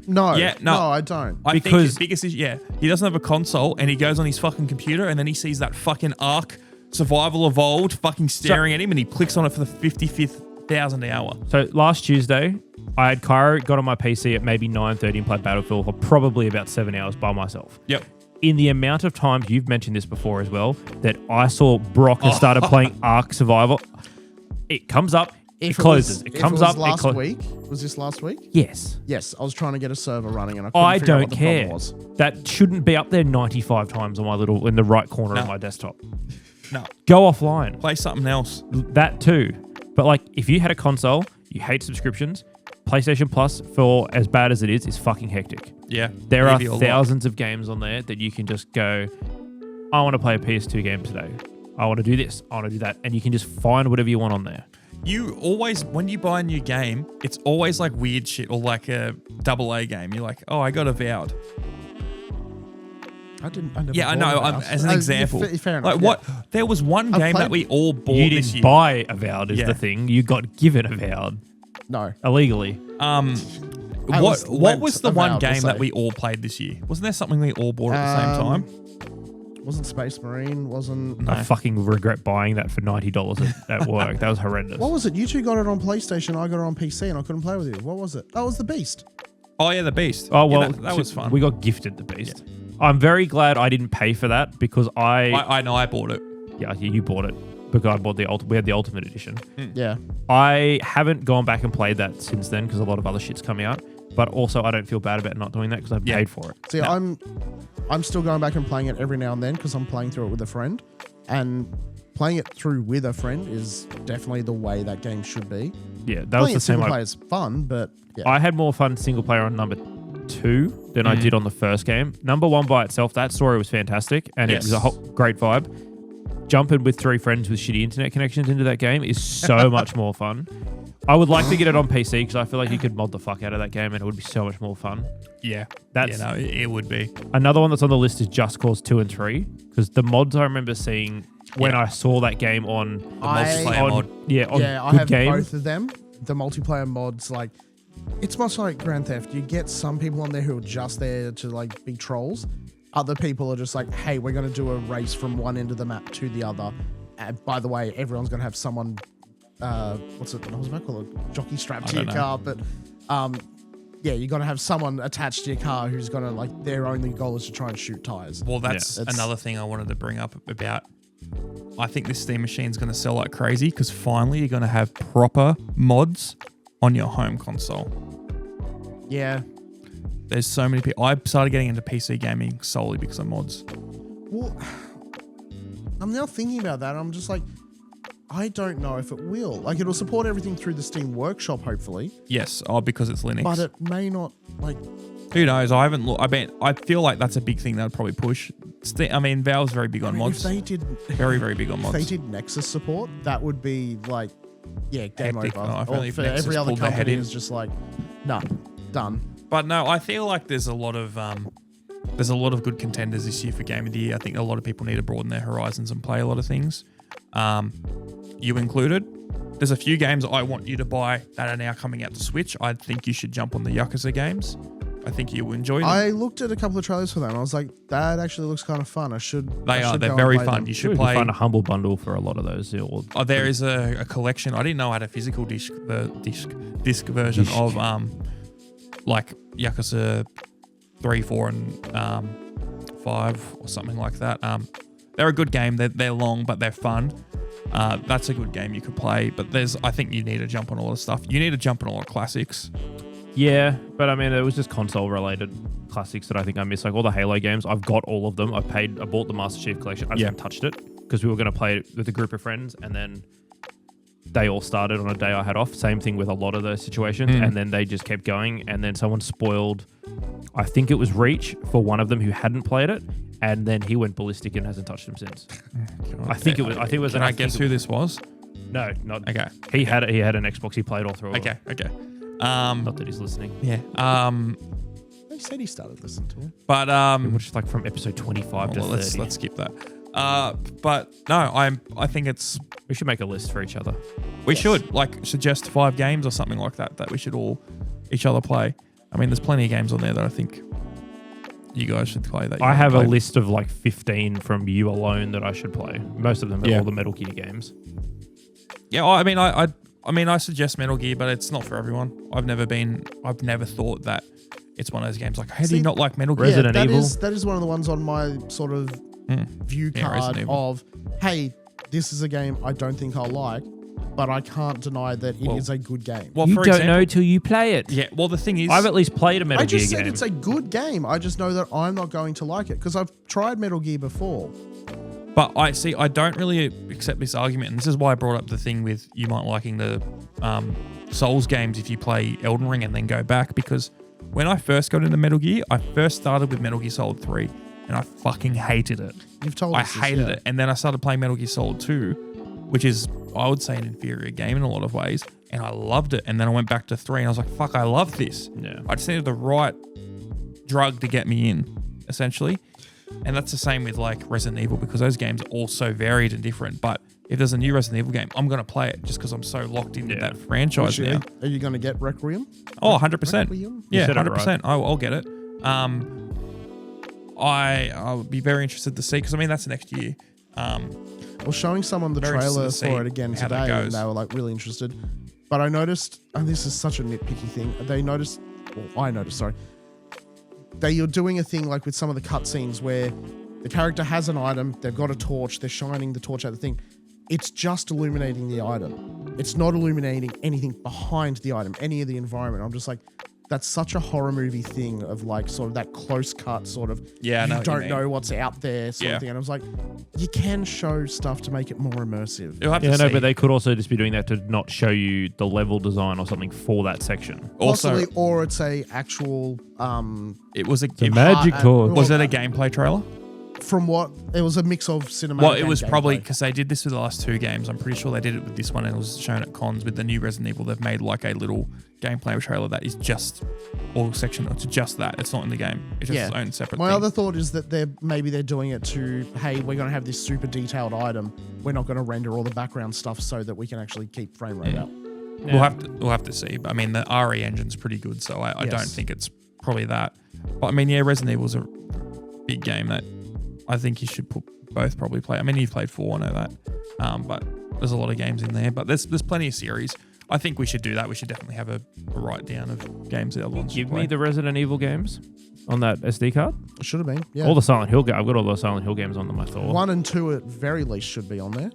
No, no, I don't. I think his biggest issue, he doesn't have a console, and he goes on his fucking computer, and then he sees that fucking Ark Survival Evolved fucking staring at him, and he clicks on it for the 55,000th hour. So last Tuesday, I had Cairo got on my PC at maybe 9:30 and played Battlefield for probably about 7 hours by myself. Yep. In the amount of times, you've mentioned this before as well, that I saw Brock and started playing Ark Survival, it comes up, it closes. It comes up, last week. Was this last week? Yes. Yes, I was trying to get a server running and I couldn't figure out what the problem was. That shouldn't be up there 95 times on my in the right corner of my desktop. No. Go offline. Play something else. That too. But like, if you had a console, you hate subscriptions, PlayStation Plus, for as bad as it is fucking hectic. Yeah. There are thousands of games on there that you can just go, I want to play a PS2 game today. I want to do this. I want to do that. And you can just find whatever you want on there. you always, when you buy a new game, it's always like weird shit or like a AA game. You're like, oh, I got Avowed. I never Yeah, I know. As an example, fair enough. like what? There was one game that we all bought You this didn't year. buy Avowed is the thing. You got given Avowed No. illegally. What was the one Avowed, game so- that we all played this year? Wasn't there something we all bought at the same time? Wasn't Space Marine? Wasn't. I fucking regret buying that for $90 at work. That was horrendous. What was it? You two got it on PlayStation. I got it on PC, and I couldn't play with you. What was it? That was the Beast. Oh yeah, the Beast. Oh well, Yeah, that was fun. We got gifted the Beast. I'm very glad I didn't pay for that because I know I bought it. yeah, you bought it because I bought we had the Ultimate Edition. Yeah. I haven't gone back and played that since then because a lot of other shit's coming out. But also, I don't feel bad about not doing that because I paid for it. See, I'm still going back and playing it every now and then because I'm playing through it with a friend, and playing it through with a friend is definitely the way that game should be. Yeah, that Playing was the it same. single player is fun, but yeah. I had more fun single player on number 2 than I did on the first game. Number 1 by itself, that story was fantastic and it was a great vibe. Jumping with 3 friends with shitty internet connections into that game is so much more fun. I would like to get it on PC because I feel like you could mod the fuck out of that game and it would be so much more fun. Yeah, That's it would be. another one that's on the list is Just Cause 2 and 3 because the mods I remember seeing when I saw that game on the multiplayer mod. I Good have Game. both of them. The multiplayer mods, like, it's much like Grand Theft. You get some people on there who are just there to like be trolls. Other people are just like, hey, we're going to do a race from one end of the map to the other. And by the way, everyone's going to have someone, what was I call it? Jockey strapped to your car. But yeah, you're going to have someone attached to your car who's going to, like, their only goal is to try and shoot tires. Well, that's another thing I wanted to bring up about. I think this Steam machine's going to sell like crazy because finally you're going to have proper mods on your home console. Yeah. There's so many people. I started getting into PC gaming solely because of mods. Well, I'm now thinking about that. I'm just like, I don't know if it will. Like, it'll support everything through the Steam Workshop, hopefully. Yes, because it's Linux. But it may not, like... Who knows? I haven't looked. I feel like that's a big thing that would probably push. Valve's very big on mods. If they did... Very, very big on mods. If they did Nexus support, that would be, like, yeah, game Epic. over. Oh, if or only for Nexus every other pulled their head company in. is just like, nah, done. But no, I feel like there's a lot of good contenders this year for Game of the Year. I think a lot of people need to broaden their horizons and play a lot of things. You included. There's a few games I want you to buy that are now coming out to Switch. I think you should jump on the Yakuza games. I think you will enjoy them. I looked at a couple of trailers for them. And I was like, that actually looks kind of fun. I should. They're go and very play fun. them. You Should should we play. find a humble bundle for a lot of those? There is a collection. I didn't know I had a physical disc version of like Yakuza 3, 4, and 5 or something like that. They're a good game. They're long, but they're fun. That's a good game you could play. But I think you need to jump on a lot of stuff. You need to jump on a lot of classics. Yeah, but I mean, it was just console-related classics that I think I missed. Like all the Halo games, I've got all of them. I bought the Master Chief Collection. I just haven't touched it because we were going to play it with a group of friends, and then they all started on a day I had off. Same thing with a lot of those situations, and then they just kept going, and then someone spoiled, I think it was Reach, for one of them who hadn't played it, and then he went ballistic and hasn't touched them since. I think it was. Can I guess who this was? No, not. Okay. He had an Xbox. He played all through it. Okay. Not that he's listening. Yeah. They said he started listening to it. But Which is like from episode 25 to 30. let's skip that. But no, I think it's. We should make a list for each other. We should suggest 5 games or something like that we should all each other play. I mean, there's plenty of games on there that I think you guys should play. That I have a played. list of like 15 from you alone that I should play. Most of them are all the Metal Gear games. Yeah, I mean, I suggest Metal Gear, but it's not for everyone. I've never thought that it's one of those games like, how do you not like Metal Gear? Resident Evil. That is one of the ones on my sort of view card Resident Evil. of, hey, this is a game I don't think I'll like, but I can't deny that it is a good game. Well, You for don't example, know till you play it. Yeah, well, the thing is, I've at least played a Metal I Gear just said game. it's a good game. I just know that I'm not going to like it because I've tried Metal Gear before. but I don't really accept this argument, and this is why I brought up the thing with you might liking the Souls games if you play Elden Ring and then go back, because when I first got into Metal Gear, I first started with Metal Gear Solid 3, and I fucking hated it. You've told I us this, hated yeah. it, and then I started playing Metal Gear Solid 2, which is, I would say, an inferior game in a lot of ways. And I loved it. And then I went back to 3 and I was like, fuck, I love this. Yeah. I just needed the right drug to get me in, essentially. And that's the same with like Resident Evil, because those games are all so varied and different. But if there's a new Resident Evil game, I'm going to play it just because I'm so locked into that franchise now. Are you going to get Requiem? Oh, 100%. Requiem? Yeah, said it 100%. right. I'll get it. I'll be very interested to see, because I mean, that's next year. Well, showing someone the Very trailer interested to for see it again how that today, and goes. they were like really interested. But I noticed, and this is such a nitpicky thing, I noticed, you're doing a thing like with some of the cutscenes where the character has an item, they've got a torch, they're shining the torch at the thing. It's just illuminating the item. It's not illuminating anything behind the item, any of the environment. I'm just like, that's such a horror movie thing of like sort of that close cut sort of, Yeah, I know you what you don't mean. know what's out there sort of thing. And I was like, you can show stuff to make it more immersive. You'll have Yeah, to no, see. but they could also just be doing that to not show you the level design or something for that section. Also, Possibly, or it's a actual it was a Magic cord. Was it a gameplay trailer? from what it was a mix of cinematic. Well, it and was probably gameplay. because they did this with the last 2 games. I'm pretty sure they did it with this one, and it was shown at cons with the new Resident Evil. They've made like a little gameplay trailer that is just all section. It's just that. It's not in the game. It's just its own separate My thing. other thought is that they're doing it to, hey, we're going to have this super detailed item. We're not going to render all the background stuff so that we can actually keep frame rate up. We'll have to see. But I mean, the RE engine's pretty good, so I don't think it's probably that. But I mean, yeah, Resident Evil's a big game that I think you should both probably play. I mean, you've played 4, I know that. But there's a lot of games in there. But there's plenty of series. I think we should do that. We should definitely have a write down of games the other ones should Give play. me the Resident Evil games on that SD card. It should have been. Yeah. All the Silent Hill games. I've got all the Silent Hill games on them, I thought. 1 and 2 at very least should be on there.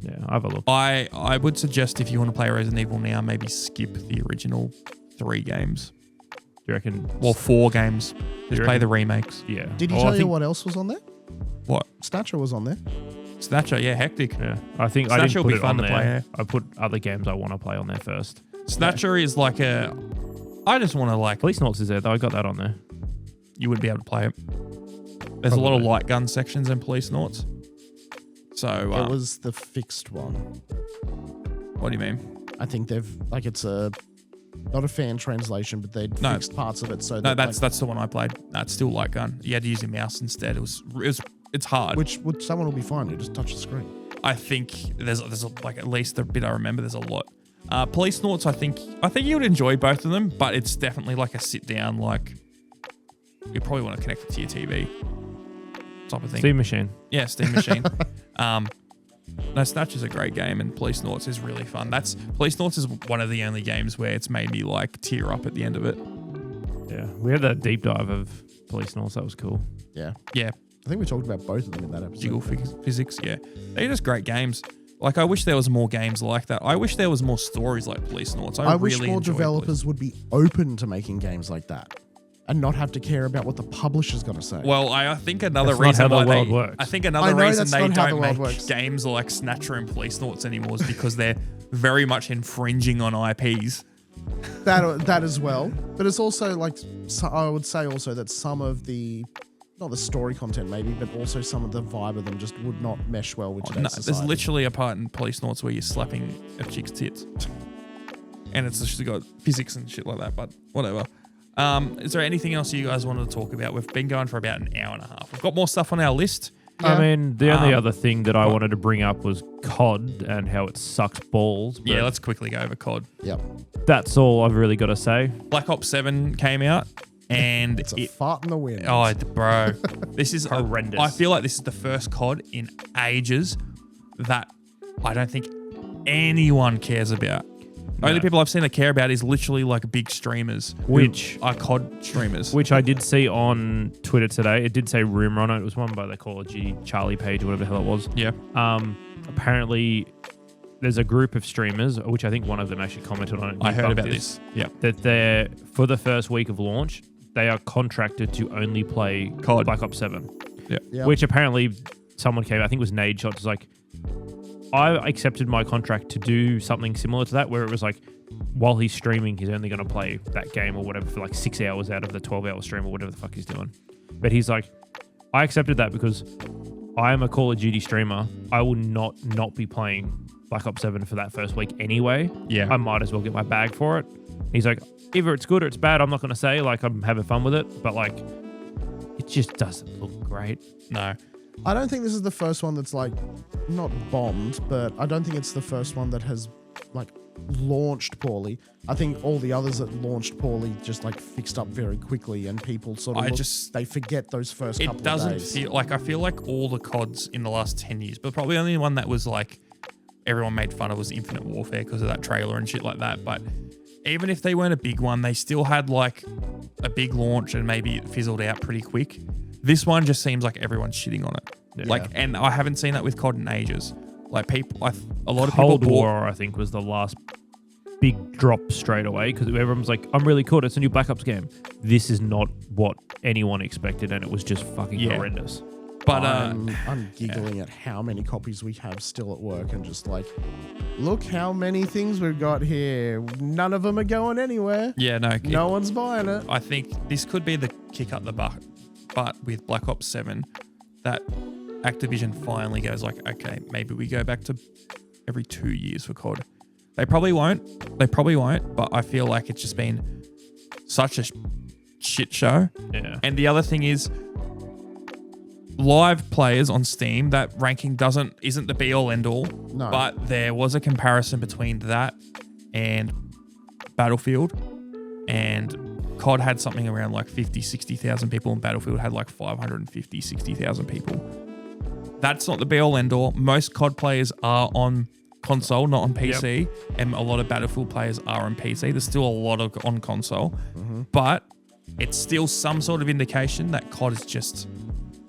Yeah, I have a look. I would suggest if you want to play Resident Evil now, maybe skip the original 3 games. Do you reckon? Well, 4 games. Just play reckon- the remakes. Yeah. Did he Well, I tell you think- what else was on there? What? Snatcher was on there. Snatcher, yeah, hectic. Yeah, I think I Snatcher didn't will put be it fun on to there. play, yeah. I put other games I want to play on there first. Snatcher is like a... I just want to like... Police Noughts is there though. I got that on there. You wouldn't be able to play it. There's a lot of light gun sections in Police Noughts. So... It was the fixed one. what do you mean? I think they've, like, it's a, not a fan translation, but they'd No. fixed parts of it so No, that, that's the one I played. That's still light gun. You had to use your mouse instead. It's hard. which someone will be fine. You just touch the screen. I think there's like at least the bit I remember. There's a lot. Police Noughts. I think you would enjoy both of them, but it's definitely like a sit down. Like you probably want to connect it to your TV type of thing. Steam Machine. Yeah, Steam Machine. No, Snatch is a great game, and Police Noughts is really fun. Police Noughts is one of the only games where it's made me like tear up at the end of it. Yeah, we had that deep dive of Police Noughts. That was cool. Yeah. Yeah, I think we talked about both of them in that episode. jiggle physics. Yeah, they're just great games. Like I wish there was more games like that. I wish there was more stories like Police Noughts. I wish really more enjoyed developers would be open to making games like that and not have to care about what the publisher's going to say. Well, I think another That's not reason how the why world works. I think I another know reason that's they not how the don't world make works. games like Snatcher and Police Noughts anymore is because they're very much infringing on IPs. that as well. But it's also like, so I would say also that some of the, not the story content maybe, but also some of the vibe of them just would not mesh well with today's No, society. there's literally a part in Police Noughts where you're slapping a chick's tits. And it's just got physics and shit like that, but whatever. Is there anything else you guys wanted to talk about? We've been going for about an hour and a half. We've got more stuff on our list. Yeah. I mean, the only other thing that I wanted to bring up was COD and how it sucks balls. But Yeah, let's quickly go over COD. Yep. that's all I've really got to say. Black Ops 7 came out, and It's a fart in the wind. oh, bro, this is Horrendous. I feel like this is the first COD in ages that I don't think anyone cares about. Only people I've seen that care about is literally like big streamers, Which- who are COD streamers. Which I did see on Twitter today. It did say rumor on it. It was one by the Call of Duty Charlie page or whatever the hell it was. Yeah. Apparently, there's a group of streamers, which I think one of them actually commented on it. I heard debunked about this. Yeah. That they're, for the first week of launch, they are contracted to only play COD. Black Ops 7. Yeah. Yep. Which apparently someone came, I think it was Nade Shot, was like, I accepted my contract to do something similar to that, where it was like, while he's streaming, he's only going to play that game or whatever for like 6 hours out of the 12-hour stream or whatever the fuck he's doing. But he's like, I accepted that because I am a Call of Duty streamer. I will not be playing Black Ops 7 for that first week anyway. Yeah. I might as well get my bag for it. He's like, either it's good or it's bad. I'm not going to say, like, I'm having fun with it, but, like, it just doesn't look great. No. I don't think this is the first one that's, like, not bombed, but I don't think it's the first one that has, like, launched poorly. I think all the others that launched poorly just, like, fixed up very quickly, and people sort of they forget those first couple of days. It doesn't feel like, I feel like all the CODs in the last 10 years, but probably only one that was, like, everyone made fun of was Infinite Warfare because of that trailer and shit like that. But even if they weren't a big one, they still had like a big launch and maybe it fizzled out pretty quick. This one just seems like everyone's shitting on it. Yeah. Like, and I haven't seen that with COD in ages. Like people, a lot of Cold people War, I think, was the last big drop straight away because everyone's like, I'm really cool. It's a new Black Ops game. This is not what anyone expected, and it was just fucking horrendous. But I'm giggling at how many copies we have still at work and just like, look how many things we've got here. None of them are going anywhere. Yeah, no one's buying it. I think this could be the kick up the butt with Black Ops 7 that Activision finally goes like, okay, maybe we go back to every 2 years for COD. They probably won't, but I feel like it's just been such a shit show. Yeah. And the other thing is, live players on Steam, that ranking isn't the be all end all. No. But there was a comparison between that and Battlefield, and COD had something around like 50, 60,000 people, and Battlefield had like 550, 60,000 people. That's not the be all end all. Most COD players are on console, not on PC, and a lot of Battlefield players are on PC. There's still a lot of on console, but it's still some sort of indication that COD is just,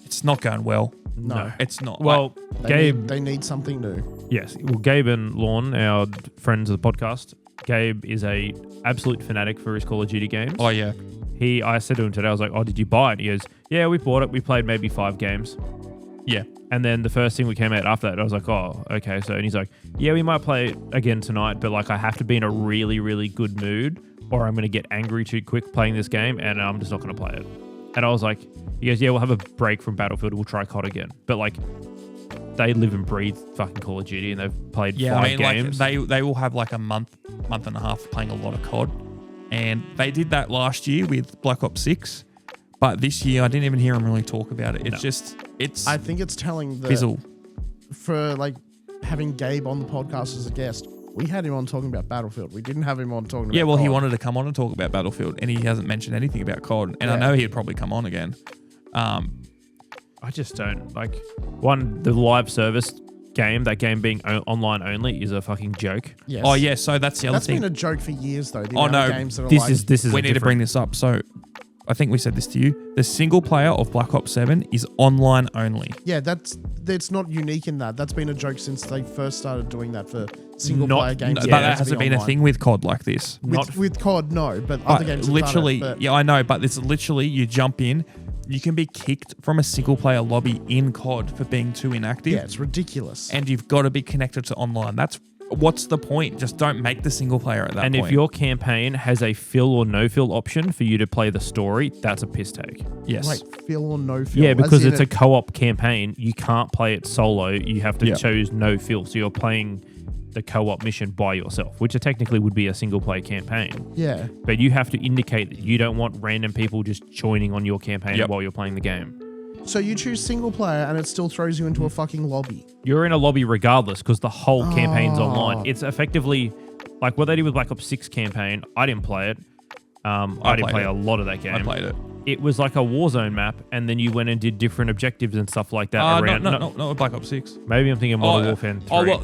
it's not going well. No. It's not. Well, Gabe... They need something new. Yes. Well, Gabe and Lorne, our friends of the podcast, Gabe is a absolute fanatic for his Call of Duty games. Oh, yeah. I said to him today, I was like, oh, did you buy it? He goes, yeah, we bought it. We played maybe 5 games. Yeah. And then the first thing we came out after that, I was like, oh, okay. So, and he's like, yeah, we might play it again tonight, but like I have to be in a really, really good mood or I'm going to get angry too quick playing this game and I'm just not going to play it. And I was like, he goes, yeah, we'll have a break from Battlefield. We'll try COD again. But like, they live and breathe fucking Call of Duty and they've played 5 games. Like they will have like a month and a half playing a lot of COD. And they did that last year with Black Ops 6. But this year, I didn't even hear them really talk about it. It's I think it's telling that fizzle. For like having Gabe on the podcast as a guest, we had him on talking about Battlefield. We didn't have him on talking about Yeah, well, COD. he wanted to come on and talk about Battlefield, and he hasn't mentioned anything about COD. And I know he'd probably come on again. I just don't like the live service game. That game being online only is a fucking joke. Yes. Oh yeah, so that's the other thing. That's been a joke for years though. The Oh, amount no. of games that are This like, is We need to bring this up. So I think we said this to you. The single player of Black Ops 7 is online only. Yeah, that's not unique in that. That's been a joke since they first started doing that for single player games. But that hasn't been a thing with COD like this. With COD, no, but other games have literally, done it, but yeah, I know, but it's literally you jump in, you can be kicked from a single player lobby in COD for being too inactive. yeah, it's ridiculous. And you've got to be connected to online. What's the point? Just don't make the single player at that point. And if your campaign has a fill or no fill option for you to play the story, that's a piss take. Yes. Wait, fill or no fill? Yeah, As because in it's a co-op campaign. You can't play it solo. You have to choose no fill. So you're playing the co-op mission by yourself, which technically would be a single player campaign. Yeah. But you have to indicate that you don't want random people just joining on your campaign while you're playing the game. So you choose single player and it still throws you into a fucking lobby. You're in a lobby regardless because the whole campaign's online. It's effectively like what they did with Black Ops 6 campaign. I didn't play it. I didn't play a lot of that game. I played it. It was like a Warzone map, and then you went and did different objectives and stuff like that. Not Black Ops 6. Maybe I'm thinking Modern Warfare 3. Oh, well,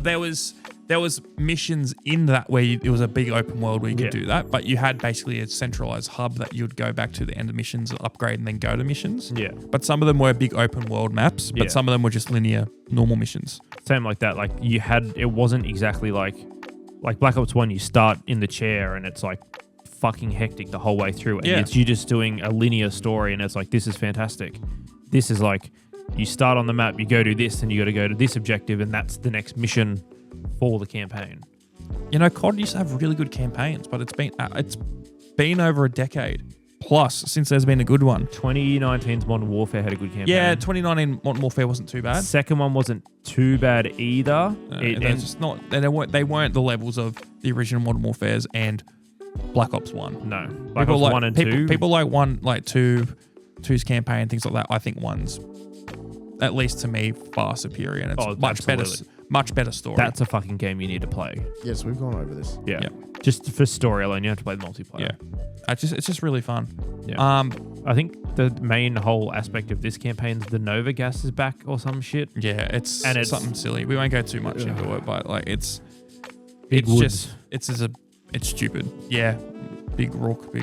there was missions in that where it was a big open world where you could do that, but you had basically a centralized hub that you'd go back to the end of missions, upgrade, and then go to missions. Yeah. But some of them were big open world maps, but some of them were just linear, normal missions. Same like that. Like it wasn't exactly like Black Ops 1, you start in the chair and it's like fucking hectic the whole way through. And it's you just doing a linear story and it's like, this is fantastic. This is like, you start on the map, you go do this, and you got to go to this objective, and that's the next mission for the campaign. You know, COD used to have really good campaigns, but it's been over a decade plus since there's been a good one. 2019's Modern Warfare had a good campaign. Yeah, 2019 Modern Warfare wasn't too bad. Second one wasn't too bad either. They're just not. They weren't the levels of the original Modern Warfares and Black Ops 1. No, Black Ops 1 and 2. People like 2's campaign and things like that. I think 1's, at least to me, far superior, and it's much better story. That's a fucking game you need to play. Yes, we've gone over this. Yeah. Just for story alone, you have to play the multiplayer. Yeah. It's just really fun. Yeah. I think the main whole aspect of this campaign is the Nova gas is back or some shit. Yeah, it's something silly. We won't go too much into it, but like it's stupid. Yeah, big rook,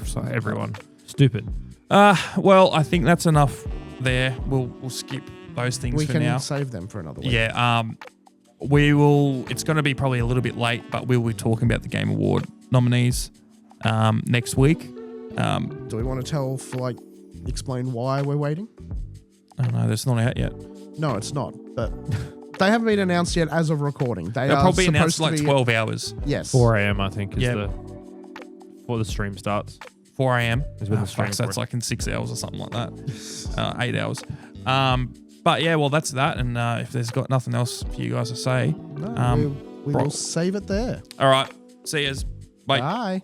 Sorry, everyone. Stupid. Well, I think that's enough there. We'll skip those things we for can now. save them for another week. Yeah. We will. It's going to be probably a little bit late, but we will be talking about the Game Award nominees next week. Do we want to explain why we're waiting? I don't know. That's not out yet. No, it's not. But they haven't been announced yet as of recording. They'll probably announce like 12 hours. Yes. 4 a.m. I think is before the stream starts. 4 a.m. is when the stream. That's like in 6 hours or something like that. 8 hours. But yeah, well, that's that. And if there's got nothing else for you guys to say, we will save it there. All right. See yous. Bye. Bye.